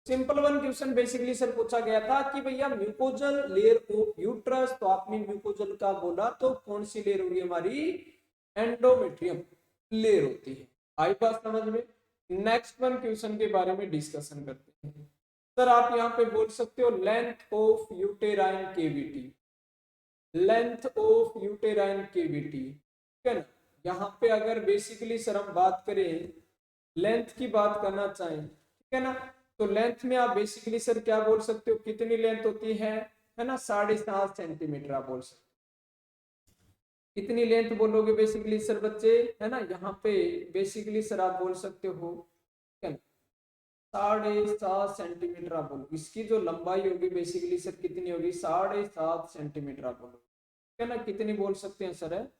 Simple one question basically sir पूछा गया था कि भैया म्यूकोजल लेयर ऑफ यूट्रस, तो आपने म्यूकोजल का बोला तो कौन सी लेयर होगी हमारी, एंडोमेट्रियम लेयर होती है। आई बात समझ में। नेक्स्ट वन क्वेश्चन के बारे में डिस्कशन करते हैं। सर आप यहाँ पे बोल सकते हो length of uterine cavity, length of uterine cavity, ठीक है ना। यहाँ पे अगर बेसिकली सर हम बात करें, लेंथ की बात करना चाहें, ठीक है ना, तो लेंथ में आप बेसिकली सर क्या बोल सकते हो, कितनी लेंथ होती है ना, 7.5 सेंटीमीटर आप बोल सकते हो। कितनी लेंथ बोलोगे बेसिकली सर बच्चे, है ना, यहाँ पे बेसिकली सर आप बोल सकते हो, ठीक है ना, 7.5 सेंटीमीटर आप बोलो। इसकी जो लंबाई होगी बेसिकली सर कितनी होगी, 7.5 सेंटीमीटर आप बोलो, ठीक है ना। कितनी बोल सकते हैं सर, है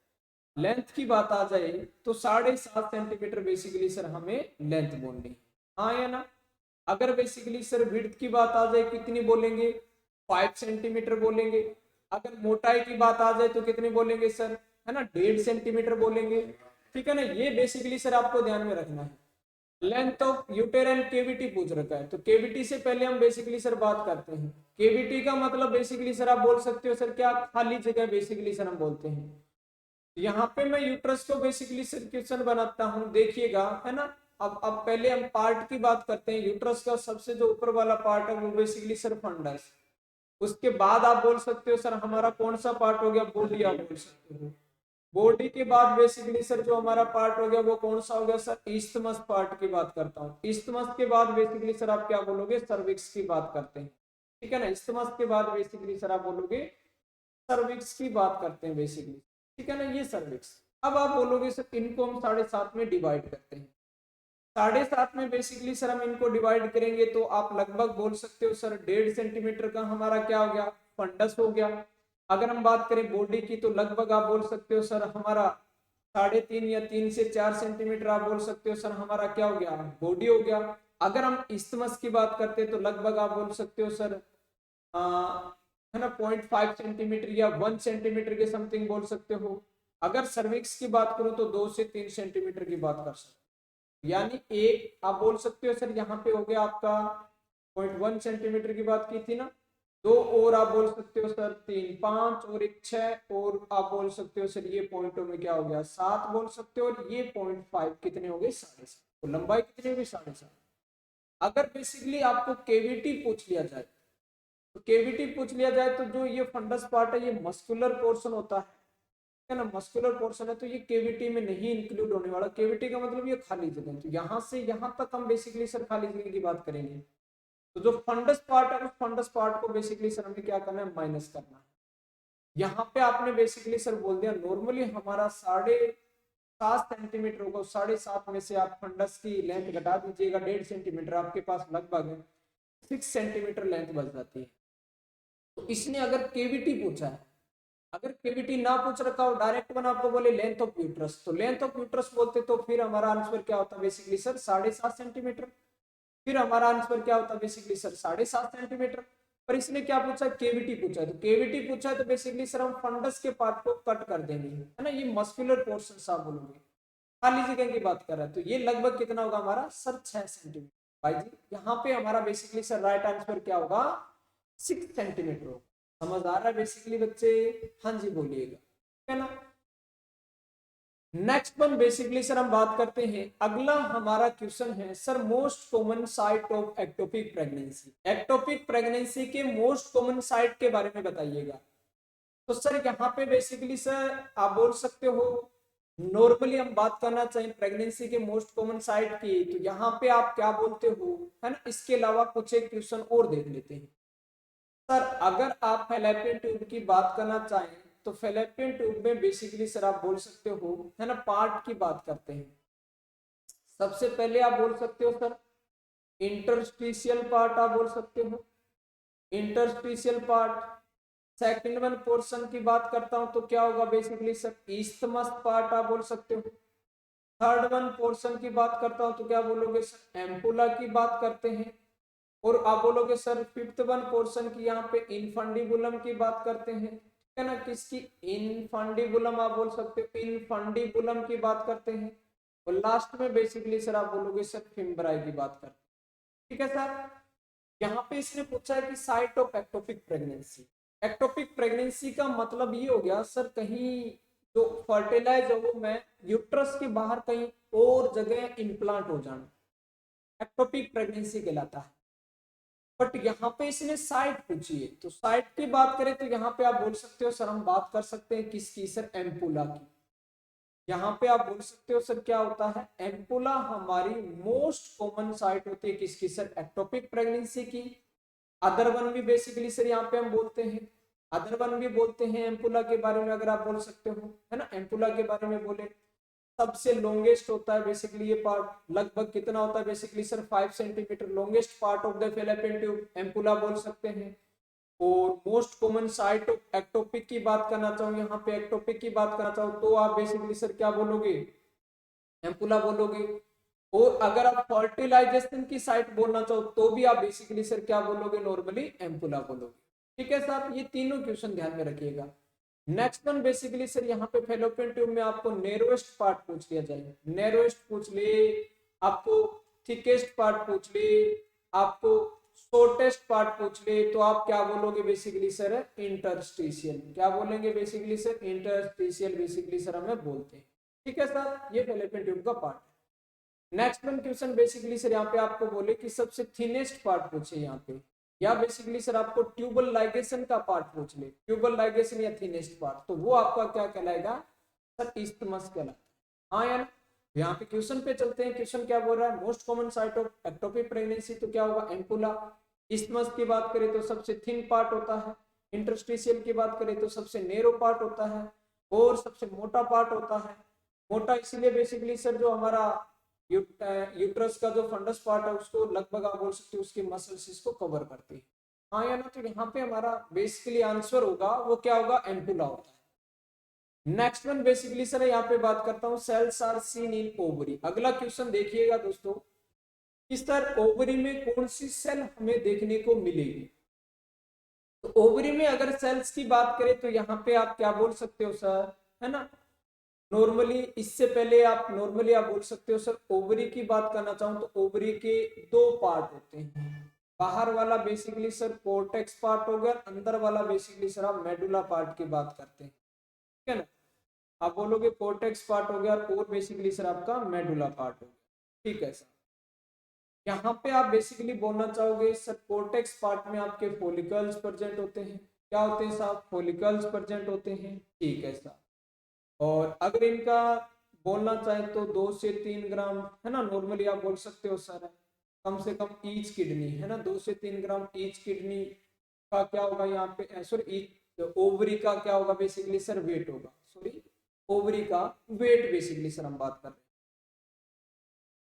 लेंथ की बात आ जाए तो 7.5 सेंटीमीटर बेसिकली सर हमें लेंथ बोलनी है। हाँ या ना। अगर बेसिकली सर विड्थ की बात आ जाए कितनी बोलेंगे, 5 सेंटीमीटर बोलेंगे। अगर मोटाई की बात आ जाए तो कितनी बोलेंगे सर, है ना, 1.5 सेंटीमीटर बोलेंगे। ठीक है ना, ये बेसिकली सर आपको ध्यान में रखना है। लेंथ ऑफ यूटेराइन केविटी पूछ रखा है, तो केविटी से पहले हम बेसिकली सर बात करते हैं। केविटी का मतलब बेसिकली सर आप बोल सकते हो सर क्या, खाली जगह बेसिकली सर हम बोलते हैं। यहाँ पे मैं यूट्रस को बेसिकली सर क्वेश्चन बनाता हूँ, देखिएगा, है ना। अब पहले हम पार्ट की बात करते हैं। यूट्रस का सबसे जो ऊपर वाला पार्ट है वो बेसिकली सर फंडस। उसके बाद आप बोल सकते हो सर हमारा कौन सा पार्ट हो गया, बॉडी आप बोल सकते हो। बॉडी के बाद बेसिकली सर जो हमारा पार्ट हो गया वो कौन सा हो गया सर, इस्थमस पार्ट की बात करता हूँ। इस्थमस के बाद बेसिकली सर आप क्या बोलोगे, सर्विक्स की बात करते हैं, ठीक है ना। इस्थमस के बाद बेसिकली सर आप बोलोगे सर्विक्स की बात करते हैं बेसिकली, ठीक है ना, ये सर्विक्स। अब आप बोलोगे सर इनको हम 7.5 में डिवाइड करते हैं। 7.5 में बेसिकली सर हम इनको डिवाइड करेंगे तो आप लगभग बोल सकते हो सर 1.5 सेंटीमीटर का हमारा क्या हो गया, फंडस हो गया। अगर हम बात करें बॉडी की तो लगभग आप बोल सकते हो सर हमारा 3.5 या 3 से 4 सेंटीमीटर आप बोल सकते हो सर हमारा क्या हो गया, बॉडी हो गया। अगर हम इस्थमस की बात करते हैं तो लगभग आप बोल सकते हो सर है ना 0.5 सेंटीमीटर या 1 सेंटीमीटर के समथिंग बोल सकते हो। अगर सर्विक्स की बात करो तो 2 से 3 सेंटीमीटर की बात कर सकते हो। यानी एक आप बोल सकते हो सर यहाँ पे हो गया आपका 0.1 सेंटीमीटर की बात की थी ना, दो और आप बोल सकते हो सर 3, 5 और एक 6 और आप बोल सकते हो सर ये पॉइंटों में क्या हो गया 7 बोल सकते हो, और ये 0.5 कितने हो गए 7.5। तो लंबाई कितनी होगी 7.5। अगर बेसिकली आपको केविटी पूछ लिया जाए, तो केविटी पूछ लिया जाए तो जो ये फंडस पार्ट है ये मस्कुलर पोर्शन होता है ना, मस्कुलर पोर्शन है तो ये केविटी में नहीं इंक्लूड होने वाला। केविटी का मतलब ये खाली जगह, तो यहाँ से यहाँ तक हम बेसिकली सर खाली जगह की बात करेंगे। तो जो फंडस पार्ट है उस फंडस पार्ट को बेसिकली सर हमें क्या करना है, माइनस करना है। यहाँ पे आपने बेसिकली सर बोल दिया नॉर्मली हमारा 7 सेंटीमीटर होगा, 7.5 में से आप फंडस की लेंथ घटा दीजिएगा 1.5 सेंटीमीटर, आपके पास लगभग 6 सेंटीमीटर लेंथ बच जाती है। तो इसने अगर केविटी पूछा है, अगर केविटी ना पूछ रखा हो, डायरेक्ट वन आपको बोले लेंथ ऑफ यूट्रस, तो लेंथ ऑफ यूट्रस बोलते तो फिर हमारा आंसर क्या होता बेसिकली सर 7.5 सेंटीमीटर। फिर हमारा आंसर क्या होता बेसिकली सर 7.5 सेंटीमीटर। पर इसने क्या पूछा, केविटी पूछा है, तो केविटी पूछा है तो बेसिकली सर हम फंडस के पार्ट को कट कर देंगे, है ना, ये मस्कुलर पोर्शन आप बोलोगे, खाली जगह की बात कर रहा है, तो ये लगभग कितना होगा हमारा सर 6 सेंटीमीटर। भाई जी यहाँ पे हमारा बेसिकली सर राइट आंसर क्या होगा 6 सेंटीमीटर होगा। समझ आ रहा है बेसिकली बच्चे, हाँ जी बोलिएगा, है ना। नेक्स्ट वन बेसिकली सर हम बात करते हैं, अगला हमारा क्वेश्चन है sir most common site of ectopic pregnancy. Ectopic pregnancy के मोस्ट कॉमन साइट के बारे में बताइएगा। तो सर यहाँ पे बेसिकली सर आप बोल सकते हो, नॉर्मली हम बात करना चाहिए प्रेगनेंसी के मोस्ट कॉमन साइट की, तो यहाँ पे आप क्या बोलते हो, है ना। इसके अलावा कुछ एक क्वेश्चन और देख लेते हैं सर। अगर आप फैलोपियन ट्यूब की बात करना चाहें तो फैलोपियन ट्यूब में बेसिकली सर आप बोल सकते हो, है ना, पार्ट की बात करते हैं। सबसे पहले आप बोल सकते हो सर इंटरस्टिशियल पार्ट, आप बोल सकते हो interstitial part. Second one portion की बात करता हूं तो क्या होगा बेसिकली सर ईस्थमस पार्ट, आप बोल सकते हो। थर्ड वन पोर्शन की बात करता हूं तो क्या बोलोगे सर एम्पुला की बात करते हैं। और आप बोलोगे सर फिफ्थ वन पोर्शन की यहाँ पे इनफंडिबुलम की बात करते हैं, ठीक है ना, किसकी इनफंडिबुलम आप बोल सकते हो, इनफंडिबुलम की बात करते हैं। और लास्ट में बेसिकली सर आप बोलोगे सर फिम्ब्राई की बात करते हैं, ठीक है सर। यहाँ पे इसने पूछा है कि site of ectopic pregnancy. Ectopic pregnancy का मतलब ये हो गया सर कहीं जो फर्टिलाइज हो में यूट्रस के बाहर कहीं और जगह इम्प्लांट हो जाना, एक्टोपिक प्रेगनेंसी कहलाता है। बट यहाँ पे इसने साइट पूछी है, तो साइट की बात करें तो यहाँ पे आप बोल सकते हो सर हम बात कर सकते हैं किसकी सर एम्पुला की। यहाँ पे आप बोल सकते हो सर क्या होता है एम्पुला हमारी मोस्ट कॉमन साइट होती है किसकी सर एक्टोपिक प्रेगनेंसी की। अदर वन भी बेसिकली सर यहाँ पे हम बोलते हैं, अदर वन भी बोलते हैं एम्पुला के बारे में, अगर आप बोल सकते हो, है ना, एम्पुला के बारे में बोले सबसे लॉन्गेस्ट होता है बेसिकली ये पार्ट, लगभग कितना होता है basically sir 5 centimetre, longest part of the fallopian tube ampulla बोल सकते हैं। और most common site of ectopic की बात करना चाहूँ, यहाँ पे एक्टोपिक की बात करना चाहूँ तो आप बेसिकली सर क्या बोलोगे एम्पुला बोलोगे। और अगर आप फर्टिलाइजेशन की साइट बोलना चाहो तो भी आप बेसिकली सर क्या बोलोगे नॉर्मली एम्पुला बोलोगे, ठीक है सर। ये तीनों क्वेश्चन ध्यान में रखिएगा। नेक्स्ट वन बेसिकली सर यहाँ पे फैलोपियन ट्यूब में आपको नैरोएस्ट पार्ट पूछ लिया जाए, नैरोएस्ट पूछ ले, आपको थिकेस्ट पार्ट पूछ ले, आपको शॉर्टेस्ट पार्ट पूछ ले, तो आप क्या बोलोगे बेसिकली सर इंटरस्टिशियल, क्या बोलेंगे basically sir interstitial basically sir हमें बोलते हैं, ठीक है सर। ये फैलोपियन ट्यूब का पार्ट है। Next one question basically sir यहाँ पे आपको बोले कि सबसे थिनेस्ट पार्ट पूछे यहाँ पे, या बेसिकली सर आपको ट्यूबल लाइगेशन का पार्ट पूछ ले, ट्यूबल लाइगेशन या थिनेस्ट पार्ट, तो वो आपका क्या कहलाएगा सर इस्टमस कहलाता है। हाँ यार यहाँ पे क्वेश्चन पे चलते हैं, क्वेश्चन क्या बोल रहा है most common site of ectopic pregnancy, तो क्या होगा एम्पुला। इस्टमस की बात करें तो सबसे थिन पार्ट होता है, इंटरस्टिशियल की बात करें तो सबसे नेरो पार्ट होता है, और सबसे मोटा पार्ट होता है। मोटा इसलिए बेसिकली सर जो हमारा यूट्रस का जो फंडस पार्ट है उसको लगभग आप बोल सकते हो उसकी मसल्स इसको कवर करती है, हाँ या ना। तो यहाँ पे हमारा बेसिकली आंसर होगा वो क्या होगा एम्पुला होता है। नेक्स्ट वन बेसिकली सर यहाँ पे बात करता हूँ cells are seen in ovary. अगला क्वेश्चन देखिएगा दोस्तों, इस तरह ओवरी में कौन सी सेल हमें देखने को मिलेगी। तो ओवरी में अगर सेल्स की बात करें तो यहाँ पे आप क्या बोल सकते हो सर, है ना, नॉर्मली इससे पहले आप नॉर्मली आप बोल सकते हो सर ओवरी की बात करना चाहूं तो ओवरी के 2 पार्ट होते हैं, बाहर वाला बेसिकली सर कोर्टेक्स पार्ट हो गया, अंदर वाला बेसिकली सर आप मेडुला पार्ट की बात करते हैं, ठीक है ना। आप बोलोगे कोर्टेक्स पार्ट हो गया और बेसिकली सर आपका मेडुला पार्ट हो गया, ठीक है सर। यहाँ पे आप बेसिकली बोलना चाहोगे सर कोर्टेक्स पार्ट में आपके फॉलिकल्स प्रेजेंट होते हैं, क्या होते हैं साहब फॉलिकल्स प्रेजेंट होते हैं, ठीक है सर। और अगर इनका बोलना चाहे तो 2 से 3 ग्राम, है ना, नॉर्मली आप बोल सकते हो सर कम से कम ईच किडनी, है ना, 2 से 3 ग्राम ईच किडनी का क्या होगा यहाँ पे सॉरी ईच ओवरी का क्या होगा बेसिकली सर वेट होगा, सॉरी ओवरी का वेट बेसिकली सर हम बात कर रहे हैं।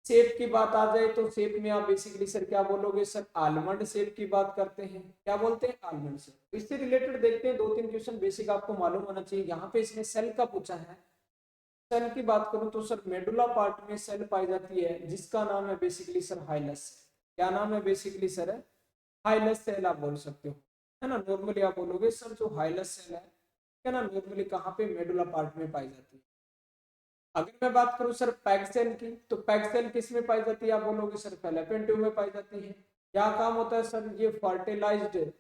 शेप की बात आ जाए तो शेप में आप बेसिकली सर क्या बोलोगे सर, आलमंड शेप की बात करते हैं, क्या बोलते हैं, आलमंड शेप। इससे रिलेटेड देखते हैं 2-3 क्वेश्चन बेसिक आपको मालूम होना चाहिए। यहाँ पे इसने सेल का पूछा है। सेल की बात करूं तो सर मेडुला पार्ट में सेल पाई जाती है जिसका नाम है बेसिकली सर हाइलस। क्या नाम है बेसिकली सर, हाइलस सेल आप बोल सकते हो, है ना। नॉर्मली आप बोलोगे सर जो हाइलस सेल है ना, नॉर्मली कहाँ पे, मेडुला पार्ट में पाई जाती है। अगर मैं बात करूं सर पैग सेल की, तो पैग सेल किस में पाई जाती है, आप बोलोगे सर फैलोपियन ट्यूब में पाई जाती है। क्या काम होता है सर, ये फर्टिलाइज्ड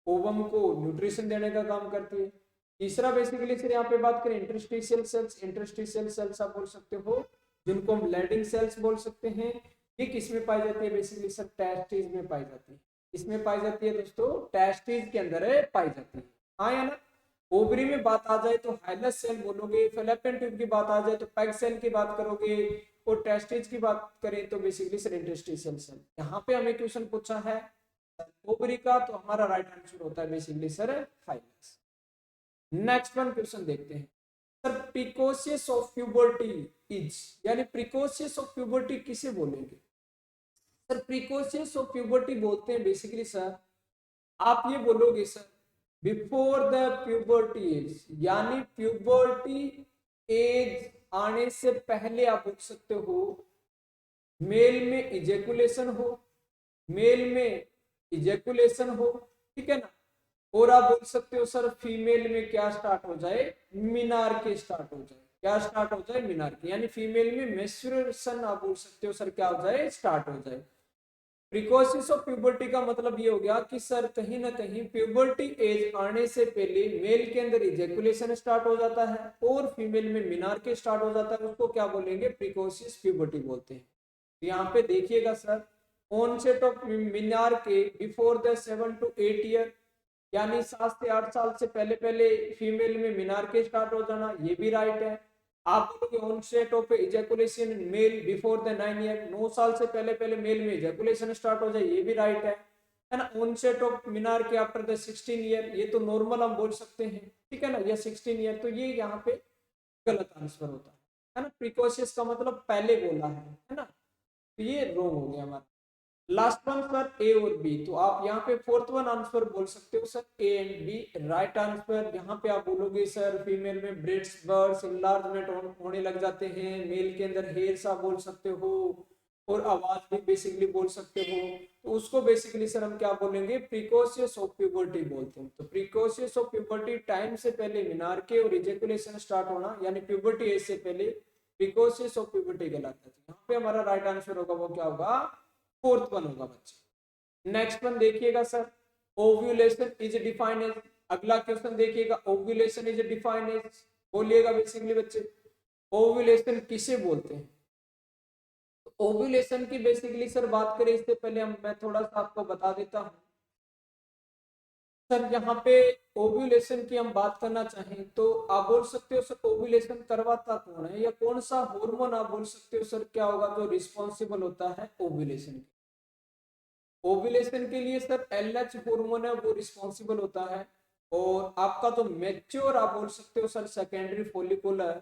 ओवम को न्यूट्रिशन देने का काम करती है। तीसरा बेसिकली सर यहाँ पे बात करें इंटरस्टिशियल सेल्स, इंटरस्टिशियल सेल्स आप बोल सकते हो जिनको हम लैडिंग सेल्स बोल सकते हैं। ये किस में पाई जाती है बेसिकली सर, टेस्टिस में पाई जाती है। इसमें पाई जाती है दोस्तों, टेस्टिस के अंदर पाई जाती है, हाँ या ना। ओवरी में बात आ जाए तो हाइलस सेल बोलोगे, फैलोपियन ट्यूब की बात आ जाए तो पैग सेल की बात करोगे, और टेस्टिस की बात करें तो बेसिकली सर इंटरस्टिशियल सेल। यहाँ पे हमें क्वेश्चन पूछा है ओवरी का, तो हमारा राइट आंसर होता है basically sir hilus. Next one question देखते हैं sir, precocious of puberty is, यानी प्रिकोशियस ऑफ प्यूबर्टी किसे बोलेंगे सर, प्रिकोशियस ऑफ प्यूबर्टी बोलते हैं बेसिकली सर, आप ये बोलोगे sir before the puberty as, यानी प्यूबर्टी एज आने से पहले आप बोल सकते हो। मेल में इजेकुलेशन हो, मेल में इजेकुलेशन हो, ठीक है ना। और आप बोल सकते हो सर फीमेल में क्या स्टार्ट हो जाए, मीनार के स्टार्ट हो जाए, क्या स्टार्ट हो जाए, मीनार के, यानी फीमेल में मेंस्ट्रुएशन आप बोल सकते हो सर क्या हो जाए, स्टार्ट हो जाए। प्रिकॉसिस ऑफ प्यूबर्टी का मतलब ये हो गया कि सर कहीं ना कहीं प्यूबर्टी एज आने से पहले मेल के अंदर इजेकुलेशन स्टार्ट हो जाता है और फीमेल में मीनार के स्टार्ट हो जाता है, उसको क्या बोलेंगे, प्रिकॉसिस प्यूबर्टी बोलते हैं। यहाँ पे देखिएगा सर, ऑनसेट ऑफ मीनार के बिफोर द 7 to 8 ईयर, यानी 7 से 8 साल से पहले पहले फीमेल में मीनार के स्टार्ट हो जाना, ये भी राइट है। आप बोलोगे onset of ejaculation male before the 9 year, 9 साल से पहले पहले मेल में इजैकुलेशन स्टार्ट हो जाए, ये भी राइट है ना। ऑनसेट ऑफ मीनार के आफ्टर द 16 ईयर, ये तो नॉर्मल हम बोल सकते हैं, ठीक है ना, या 16 ईयर, तो ये यहाँ पे गलत आंसर होता है ना। प्रिकॉशियस का मतलब पहले बोला है ना, तो ये रॉन्ग हो गया हमारा। लास्ट वन सर ए और बी, तो आप यहाँ पे फोर्थ वन आंसर बोल सकते हो sir A and B right answer. यहाँ पे आप बोलोगे सर फीमेल में ब्रेड्स बर्ड्स इनलार्जमेंट होने लग जाते हैं, मेल के अंदर हेयर्स आप बोल सकते हो, और आवाज भी बेसिकली बोल सकते हो, तो उसको बेसिकली सर हम क्या बोलेंगे, प्रिकॉशियस ऑफ प्यूबर्टी बोलते हैं। तो प्रिकॉशियस ऑफ प्यूबर्टी टाइम से पहले मीनार के और इजैकुलेशन स्टार्ट होना, यानी प्यूबर्टी एज से पहले प्रिकॉशियस ऑफ प्यूबर्टी कहलाता है। यहाँ पे हमारा राइट आंसर होगा वो क्या होगा, फोर्थ वन होगा बच्चे। नेक्स्ट वन देखिएगा sir, ovulation is defined as, अगला क्वेश्चन देखिएगा, ओव्यूलेशन इज डिफाइंड एज, बोलिएगा बेसिकली बच्चे ओव्यूलेशन किसे बोलते हैं। ओव्यूलेशन की बेसिकली सर बात करें इससे पहले मैं थोड़ा सा आपको बता देता हूं सर। यहाँ पे ओव्यूलेशन की हम बात करना चाहें तो आप बोल सकते हो सर ओव्यूलेशन करवाता कौन है, या कौन सा हार्मोन आप बोल सकते हो सर क्या होगा जो रिस्पॉन्सिबल होता है ओव्यूलेशन के। ओव्यूलेशन के लिए सर एलएच हार्मोन है वो रिस्पॉन्सिबल होता है, और आपका तो मैच्योर आप बोल सकते हो सर सेकेंडरी फॉलिकुलर,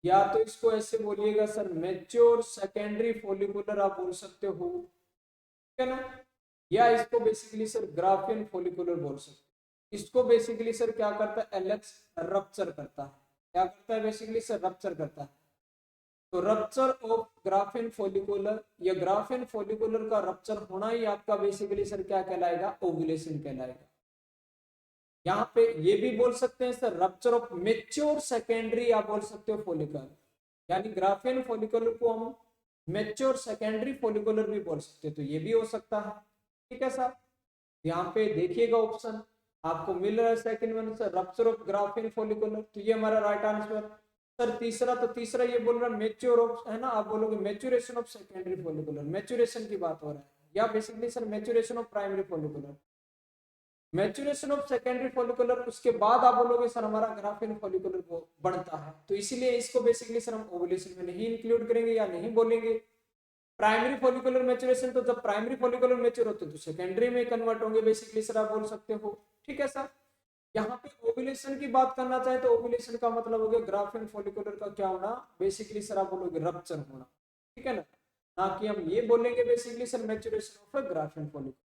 या तो इसको ऐसे बोलिएगा सर मैच्योर सेकेंडरी फॉलिकुलर आप बोल सकते हो, ठीक है ना, या इसको बेसिकली सर ग्राफियन फॉलिकुलर बोल सकते हो। इसको बेसिकली सर क्या करता है, एलएच रप्चर करता है, क्या करता है बेसिकली सर रप्चर करता है। तो रप्चर ऑफ ग्राफिन फॉलिकुलर, या ग्राफिन फॉलिकुलर का रप्चर होना ही आपका बेसिकली सर क्या कहलाएगा, ओव्यूलेशन कहलाएगा। यहाँ पे ये भी बोल सकते हैं sir rupture of mature secondary आप बोल सकते हो फॉलिकुलर, यानी ग्राफिन फॉलिकुलर को हम मेच्योर सेकेंडरी फॉलिकुलर भी बोल सकते हैं, तो ये भी हो सकता है, ठीक है सर। यहाँ पे देखिएगा ऑप्शन आपको मिल रहा है second one sir rupture of graphene follicular, तो ये हमारा राइट आंसर। सर तीसरा, तो तीसरा ये बोल रहा है मेच्योर ऑफ, है ना, आप बोलोगे maturation of secondary follicular, maturation की बात हो रहा है, या basically sir maturation of primary follicular, maturation of secondary follicular, उसके बाद आप बोलोगे सर हमारा ग्राफिन फॉलिकुलर बढ़ता है, तो इसीलिए इसको बेसिकली सर हम ओवुलेशन में नहीं इंक्लूड करेंगे या नहीं बोलेंगे। प्राइमरी फॉलिकुलर मैच्योरेशन, तो जब प्राइमरी फॉलिकुलर मैच्योर होते हैं तो सेकेंडरी में कन्वर्ट होंगे बेसिकली सर आप बोल सकते हो, ठीक है सर। यहाँ पे ओव्यूलेशन की बात करना चाहे तो ओव्यूलेशन का मतलब हो गया ग्राफियन फॉलिकुलर का क्या होना, बेसिकली सर आप बोलोगे रप्चर होना, ठीक है ना, ना कि हम ये बोलेंगे basically sir maturation of a Graafian follicular.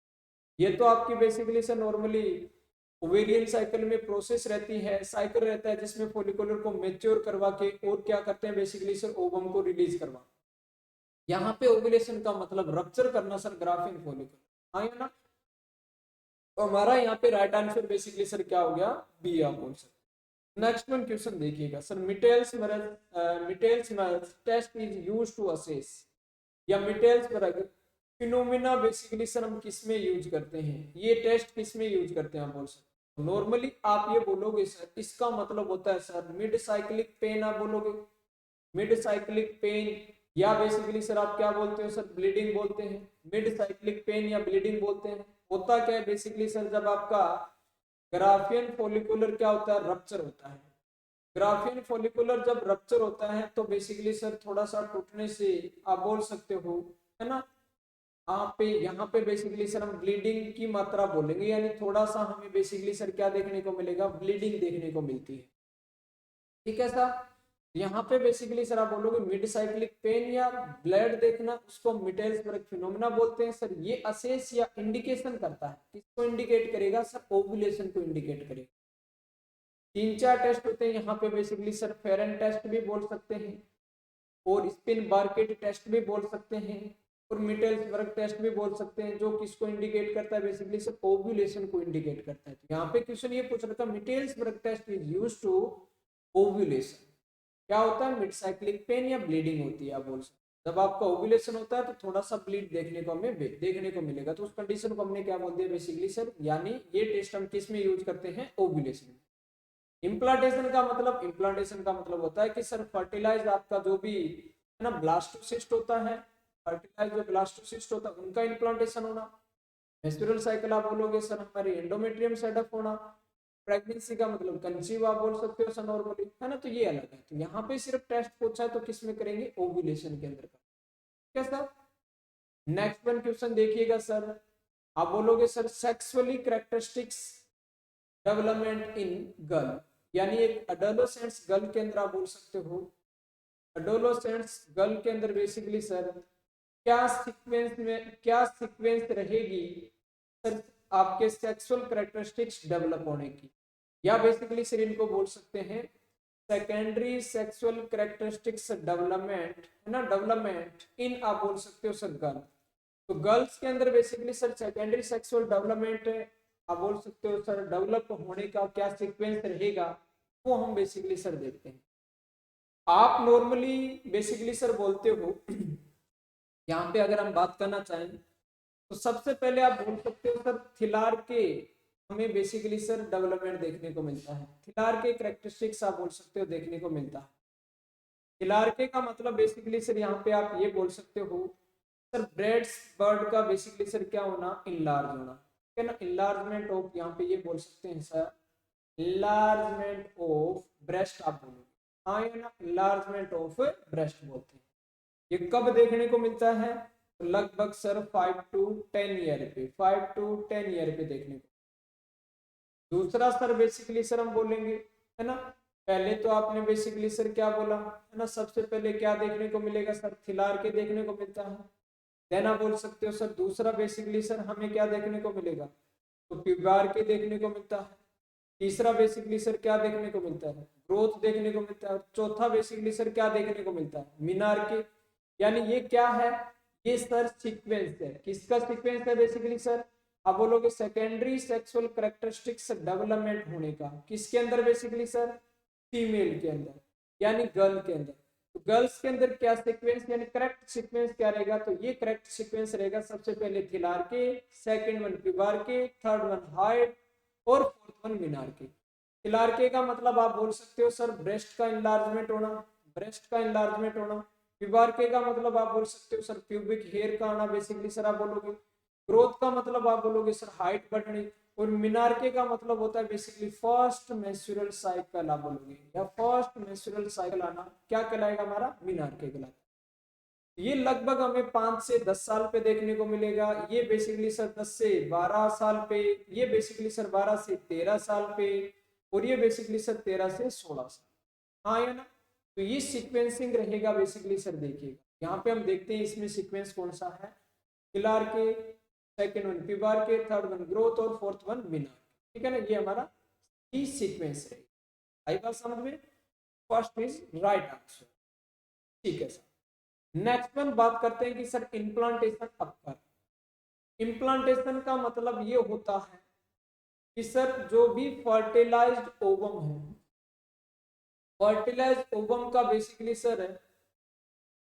ये तो आपकी basically sir normally ovarian cycle में प्रोसेस रहती है, साइकिल रहता है जिसमें फॉलिकुलर को मैच्योर करवा के और क्या करते हैं बेसिकली सर ओवम को रिलीज करवा। यहाँ पे ओव्यूलेशन का मतलब रप्चर करना सर ग्राफियन फॉलिकुलर, हाँ या ना। तो हमारा यहाँ पे राइट आंसर बेसिकली सर क्या हो गया, बी आप बोल सकते। नेक्स्ट वन क्वेश्चन देखिएगा sir, mittelschmerz test is used to assess, या mittelschmerz phenomena basically sir हम किस में यूज करते हैं, ये टेस्ट किस में यूज करते हैं आप बोल सकते हैं। नॉर्मली आप ये बोलोगे सर, इसका मतलब होता है सर मिड साइक्लिक पेन आप बोलोगे, मिड साइक्लिक पेन, या बेसिकली सर आप क्या बोलते हो सर, ब्लीडिंग बोलते हैं, मिड साइक्लिक पेन या ब्लीडिंग बोलते हैं। होता क्या है बेसिकली सर, जब आपका ग्राफियन फॉलिकुलर क्या होता है, रप्चर होता है। ग्राफियन फॉलिकुलर जब रप्चर होता है तो बेसिकली सर थोड़ा सा टूटने से आप बोल सकते हो, है ना, आप पे यहाँ पे बेसिकली सर हम ब्लीडिंग की मात्रा बोलेंगे, यानी थोड़ा सा हमें बेसिकली सर क्या देखने को मिलेगा, ब्लीडिंग देखने को मिलती है, ठीक है सर। यहाँ पे बेसिकली सर आप बोलोगे मिड साइक्लिक पेन या ब्लड देखना, उसको मिटेल्सबर्ग फिनोमेना बोलते हैं सर। ये असेस या इंडिकेशन करता है, किसको इंडिकेट करेगा सर, ओव्यूलेशन को इंडिकेट करेगा। तीन चार टेस्ट होते हैं यहाँ पे बेसिकली सर, फेरन टेस्ट भी बोल सकते हैं, और स्पिन बार्केट टेस्ट भी बोल सकते हैं, और मिटेल्सबर्ग टेस्ट भी बोल सकते हैं, जो किसको इंडिकेट करता है बेसिकली सर, ओव्यूलेशन को इंडिकेट करता है। तो यहाँ पे क्वेश्चन ये पूछ रहा था, mittelschmerz test is used to ovulation, क्या होता है, मिड साइक्लिक पेन या ब्लीडिंग होती है आप बोल सकते हैं। जब आपका ओव्यूलेशन होता है तो थोड़ा सा ब्लीड देखने को हमें देखने को मिलेगा, तो उस कंडीशन को हमने क्या बोल दिया बेसिकली सर, यानी ये टेस्ट हम किस में यूज करते हैं, ओव्यूलेशन में। इम्प्लांटेशन का मतलब, इम्प्लांटेशन का मतलब होता है कि सर फर्टिलाइज आपका जो भी है ना ब्लास्टोसिस्ट होता है, फर्टिलाइज जो ब्लास्टोसिस्ट होता है उनका इम्प्लांटेशन होना। मेस्टुरल साइकिल आप बोलोगे सर हमारे एंडोमेट्रियम सेटअप होना। प्रेगनेंसी का मतलब कंसीव आप बोल सकते हो सर नॉर्मली, है ना, तो ये अलग है। तो यहाँ पे सिर्फ टेस्ट पूछा है तो किस में करेंगे, ओव्यूलेशन के अंदर का, ठीक है सर। नेक्स्ट वन क्वेश्चन देखिएगा सर, आप बोलोगे sir sexually characteristics development in girl, यानी एक अडोलेसेंट्स गर्ल के अंदर आप बोल सकते हो, अडोलेसेंट्स गर्ल के अंदर बेसिकली सर क्या सीक्वेंस रहेगी सर आपके सेक्सुअल कैरेक्टरिस्टिक्स डेवलप होने की, या बेसिकली सर इनको बोल सकते हैं सेकेंडरी सेक्सुअल कैरेक्टरिस्टिक्स डेवलपमेंट, है ना, डेवलपमेंट इन आप बोल सकते हो सर गर्ल। तो गर्ल्स के अंदर basically sir secondary sexual development आप बोल सकते हो सर, डेवलप होने का क्या सीक्वेंस रहेगा वो हम बेसिकली सर देखते हैं। आप नॉर्मली बेसिकली सर बोलते हो यहाँ पे अगर हम बात करना चाहें तो सबसे पहले आप बोल सकते हो सर थिलार के हमें बेसिकली सर डेवलपमेंट देखने को मिलता है, थिलार के कैरेक्टरिस्टिक्स आप बोल सकते हो देखने को मिलता है। थिलार के का मतलब बेसिकली सर यहाँ पे आप ये बोल सकते हो सर ब्रेड्स बर्ड का बेसिकली सर क्या होना, इनलार्ज होना, ठीक है ना, इनलार्जमेंट ऑफ, यहाँ पे ये बोल सकते हैं सर इनलार्जमेंट ऑफ ब्रेस्ट आप बोलोगे, हाँ या ना, इनलार्जमेंट ऑफ ब्रेस्ट बोलते हैं। ये कब देखने को मिलता है, तो लगभग सर 5 to 10 ईयर पे, 5 to 10 ईयर पे देखने को। दूसरा सर बेसिकली सर हम बोलेंगे, है ना, पहले तो आपने बेसिकली सर क्या बोला, है ना, सबसे पहले क्या देखने को मिलेगा सर, थिलार के देखने को मिलता है। देन आप बोल सकते हो सर दूसरा बेसिकली सर हमें क्या देखने को मिलेगा, तो प्यूबार के देखने को मिलता है। तीसरा बेसिकली सर क्या देखने को मिलता है, ग्रोथ देखने को मिलता है। चौथा बेसिकली सर क्या देखने को मिलता है, मीनार के। यानी ये क्या है, ये सर सीक्वेंस है, किसका सीक्वेंस है बेसिकली सर, आप बोलोगे सेकेंडरी सेक्सुअल कैरेक्टरिस्टिक्स डेवलपमेंट होने का, किसके अंदर बेसिकली सर, फीमेल के अंदर, यानी गर्ल के अंदर। तो गर्ल्स के अंदर क्या सीक्वेंस, यानी करेक्ट सीक्वेंस क्या रहेगा, तो ये करेक्ट सीक्वेंस रहेगा सबसे पहले थिलार के, सेकंड वन प्यूबार के, थर्ड वन हाइट, और फोर्थ वन मीनार के। थिलार के का मतलब आप बोल सकते हो सर ब्रेस्ट का इनलार्जमेंट होना, ब्रेस्ट का इनलार्जमेंट होना। प्यूबार के का मतलब आप बोल सकते हो सर प्यूबिक हेयर का आना, बेसिकली सर आप बोलोगे। ग्रोथ का मतलब आप बोलोगे सर हाइट बढ़नी। और मिनार्के का मतलब होता है बेसिकली फर्स्ट मेंस्ट्रुअल साइकिल आप बोलोगे, या फर्स्ट मेंस्ट्रुअल साइकिल आना क्या कहलाएगा हमारा, मिनार्के कहलाएगा। ये लगभग हमें 5 से 10 साल पे देखने को मिलेगा। ये बेसिकली सर 10 से 12 साल पे, ये बेसिकली सर 12 से 13 साल पे, और ये बेसिकली सर 13 से 16 साल। हाँ या ना? तो ये सीक्वेंसिंग रहेगा बेसिकली सर। देखिएगा यहाँ पे हम देखते हैं इसमें सीक्वेंस कौन सा है। पिलार के, सेकेंड वन पिबार के, थर्ड वन ग्रोथ और फोर्थ वन मिनार। ठीक है ना? ये हमारा ई सीक्वेंस है। आई बात समझ में? First is right answer. ठीक है सर। नेक्स्ट वन बात करते हैं कि सर इम्प्लांटेशन अक्कर। इम्प्लांटेशन का मतलब ये होता है कि सर जो भी फर्टिलाइज्ड ओवम है, फर्टिलाइज्ड ओवम का बेसिकली सर है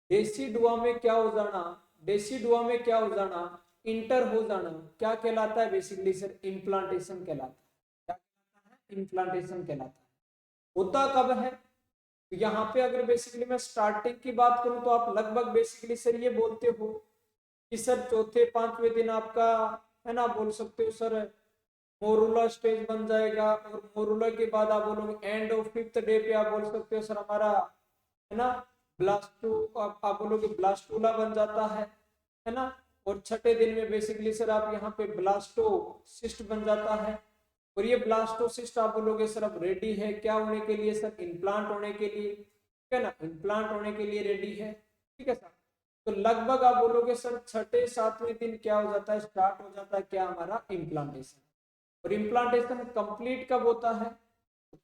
डेसिडुआ में क्या हो जाना, डेसिडुआ में क्या हो जाना, इंटर हो जाना, क्या कहलाता है बेसिकली सर? इम्प्लांटेशन कहलाता है। क्या कहलाता है? इम्प्लांटेशन कहलाता है। होता कब है? तो यहाँ पे अगर बेसिकली मैं स्टार्टिंग की बात करूं तो आप लगभग बेसिकली सर ये बोलते हो कि सर चौथे पांचवें दिन आपका, है ना, बोल सकते हो सर मोरुला स्टेज बन जाएगा, और मोरुला के बाद आप बोलोगे एंड ऑफ 5th डे पे आप बोल सकते हो सर हमारा, है ना, ब्लास्टू, आप बोलोगे ब्लास्टूला बन जाता है ना। और छठे दिन में बेसिकली सर आप यहाँ पे ब्लास्टोसिस्ट बन जाता है, और ये ब्लास्टोसिस्ट आप बोलोगे सर अब रेडी है क्या होने के लिए सर? इम्प्लांट होने के लिए। ठीक है ना? इम्प्लांट होने के लिए रेडी है। ठीक है सर। तो लगभग आप बोलोगे सर छठे सातवें दिन क्या हो जाता है? स्टार्ट हो जाता है क्या? हमारा इम्प्लांटेशन। और इम्प्लांटेशन कंप्लीट कब होता है?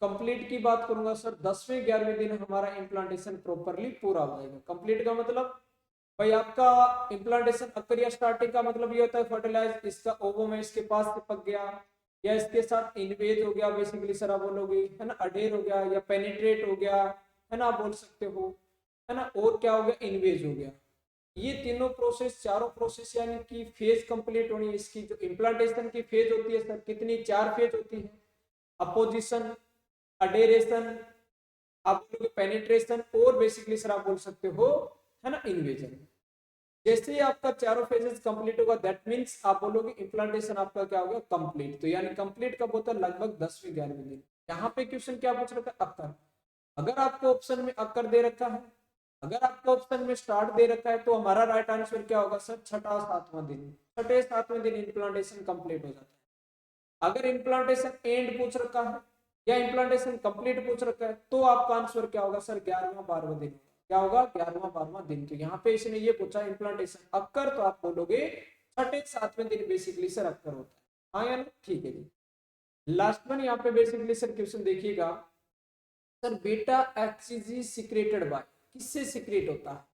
कंप्लीट की बात करूंगा सर 10वें 11वें दिन हमारा इम्प्लांटेशन प्रॉपरली पूरा हो जाएगा। कंप्लीट का मतलब भाई आपका इम्प्लांटेशन अक्कर या स्टार्टिंग का मतलब ये होता है फर्टिलाइज इसका ओवम है, इसके पास चिपक गया या इसके साथ इन्वेज हो गया बेसिकली सर आप बोलोगे, है ना, अडेर हो गया या पेनिट्रेट हो गया, है ना, आप बोल सकते हो, है ना, और क्या हो गया? इन्वेज हो गया। ये तीनों प्रोसेस, चारों प्रोसेस यानी कि फेज कंप्लीट होनी है इसकी। जो इम्प्लांटेशन की फेज होती है सर कितनी? 4 फेज होती है। अपोजिशन, अडेरेशन, आप बोलोगे पेनिट्रेशन, और बेसिकली सर आप बोल सकते हो, है ना, इन्वेजन। जैसे ही आपका चारों फेजेस कंप्लीट होगा दैट मींस आप बोलोगे इम्प्लांटेशन आपका क्या हो गया? कंप्लीट। तो यानी कंप्लीट कब होता है? लगभग 10वें 11वें दिन। यहाँ पे क्वेश्चन क्या पूछ रखा है? अक्कर। अगर आपको ऑप्शन में अक्कर दे रखा है, अगर आपको ऑप्शन में स्टार्ट दे रखा है, तो हमारा राइट आंसर क्या होगा सर? छठा सातवां दिन। छठे सातवें दिन इम्प्लांटेशन कंप्लीट हो जाता है। अगर इम्प्लांटेशन एंड पूछ रखा है या इम्प्लांटेशन कंप्लीट पूछ रखा है, तो आपका आंसर क्या होगा सर? 11वां 12वां दिन। क्या होगा? 11वां 12वां दिन। तो यहाँ पे इसने ये पूछा इम्प्लांटेशन अक्कर, तो आप बोलोगे छठे सातवें दिन बेसिकली सर अक्कर होता है। हाँ या नहीं? ठीक है जी। लास्ट वन यहाँ पे बेसिकली सर क्वेश्चन देखिएगा सर, बीटा एक्सीजी सिक्रेटेड बाय, किससे सिक्रेट होता है?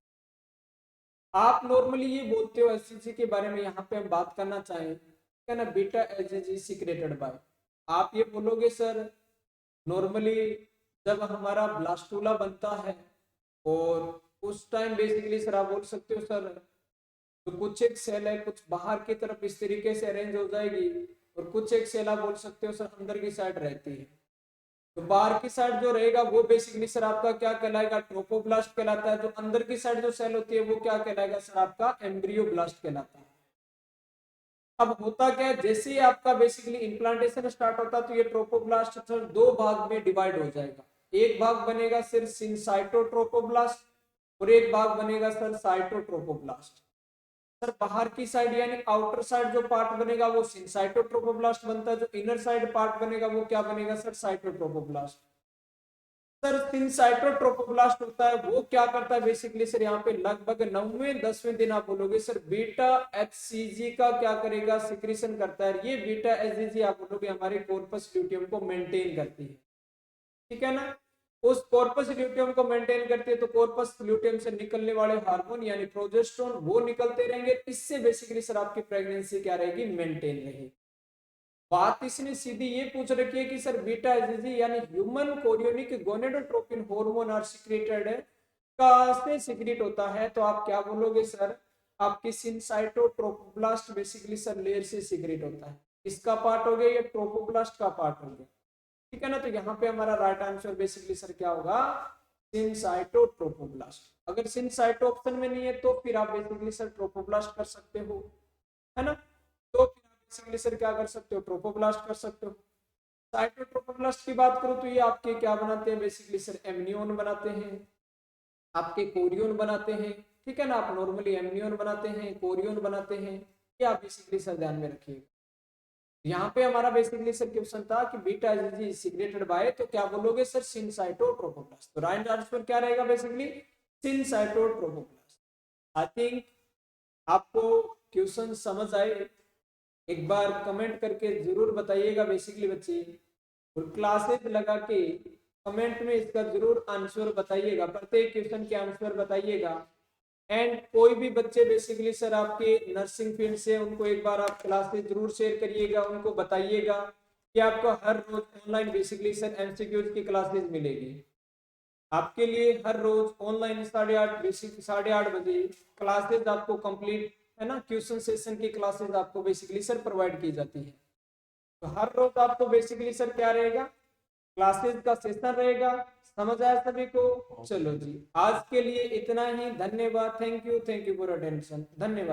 आप नॉर्मली ये बोलते हो एससीजी के बारे में, यहाँ पे हम बात करना चाहें क्या ना, बीटा एसजीजी सिक्रेटेड बाय, आप ये बोलोगे सर नॉर्मली जब हमारा ब्लास्टूला बनता है और उस टाइम बेसिकली सर आप बोल सकते हो सर तो कुछ एक सेल है कुछ बाहर की तरफ इस तरीके से अरेंज हो जाएगी, और कुछ एक सेल आप बोल सकते हो सर अंदर की साइड रहती है। तो बाहर की साइड जो रहेगा वो बेसिकली सर आपका क्या कहलाएगा? ट्रोपोब्लास्ट कहलाता है। जो अंदर की साइड जो सेल होती है वो क्या कहलाएगा सर? आपका एम्ब्रियोब्लास्ट कहलाता है। अब होता क्या है, जैसे ही आपका बेसिकली इम्प्लांटेशन स्टार्ट होता है तो ये ट्रोपोब्लास्ट सर दो भाग में डिवाइड हो जाएगा। एक भाग बनेगा सिर्फ सिनसाइटोट्रोपोब्लास्ट और एक भाग बनेगा सर साइटोट्रोपोब्लास्ट। सर बाहर की साइड यानी आउटर साइड जो पार्ट बनेगा वो सिनसाइटोट्रोपोब्लास्ट बनता है, जो इनर साइड पार्ट बनेगा वो क्या बनेगा सर? साइटोट्रोपोब्लास्ट। सर सिनसाइटोट्रोपोब्लास्ट होता है वो क्या करता है बेसिकली सर? यहाँ पे लगभग 9वें 10वें दिन आप बोलोगे सर बीटा एचसीजी का क्या करेगा? सिक्रीशन करता है। ये बीटा एचसीजी आप बोलोगे हमारे कॉर्पस ल्यूटियम को मेंटेन करती है। ठीक है ना? उस कॉर्पस ल्यूटियम को मेंटेन करती है, तो कॉर्पस ल्यूटियम से निकलने वाले हार्मोन यानी प्रोजेस्टेरोन वो निकलते रहेंगे। इससे बेसिकली सर आपकी प्रेगनेंसी क्या रहेगी? मेंटेन रहेगी। बात इसने सीधी ये पूछ रखी है कि सर बीटा एचसीजी यानी human chorionic gonadotropin hormone are secreted कहाँ से सिक्रेट होता है? तो आप क्या बोलोगे सर? आपकी सिनसाइटोट्रोपोब्लास्ट बेसिकली सर लेयर से सिक्रेट होता है। इसका पार्ट हो गया या ट्रोपोब्लास्ट का पार्ट हो गया? ठीक है ना? तो यहाँ पे हमारा राइट आंसर बेसिकली सर क्या होगा? सिनसाइटोट्रोपोब्लास्ट। अगर सिनसाइटो ऑप्शन में नहीं है तो फिर आप बेसिकली सर ट्रोपोब्लास्ट कर सकते हो, है ना? तो फिर आप बेसिकली सर क्या कर सकते हो? ट्रोपोब्लास्ट कर सकते हो। साइटोट्रोपोब्लास्ट की बात करूं तो ये आपके क्या बनाते हैं बेसिकली सर? एमनियोन बनाते हैं, आपके कोरियोन बनाते हैं, ठीक है ना। आप नॉर्मली एमनियोन बनाते हैं, कोरियोन बनाते हैं, ये आप बेसिकली सर ध्यान में रखिएगा। यहाँ पे हमारा बेसिकली सर क्वेश्चन था कि बीटा इज सीक्रेटेड बाय, तो क्या बोलोगे सर, सिनसाइटोट्रोपोब्लास्ट। तो राइट आंसर क्या रहेगा बेसिकली, सिनसाइटोट्रोपोब्लास्ट। आई थिंक आपको क्वेश्चन समझ आए, एक बार कमेंट करके जरूर बताइएगा बेसिकली बच्चे, और क्लासेस लगा के कमेंट में इसका जरूर आंसर बताइएगा, प्रत्येक क्वेश्चन के आंसर बताइएगा। एंड कोई भी बच्चे बेसिकली सर आपके नर्सिंग फील्ड से, उनको एक बार आप क्लासेस जरूर शेयर करिएगा, उनको बताइएगा कि आपको हर रोज ऑनलाइन बेसिकली सर एमसीक्यूज की क्लासेस मिलेगी आपके लिए। हर रोज ऑनलाइन 8:30 बेसिक 8:30 बजे क्लासेस आपको कंप्लीट, है ना, क्वेश्चन सेशन की क्लासेस आपको बेसिकली सर प्रोवाइड की जाती है। तो हर रोज आपको बेसिकली सर क्या रहेगा, क्लासेस का सेशन रहेगा। समझ आया सभी को। चलो जी, आज के लिए इतना ही। धन्यवाद, थैंक यू फॉर अटेंशन, धन्यवाद।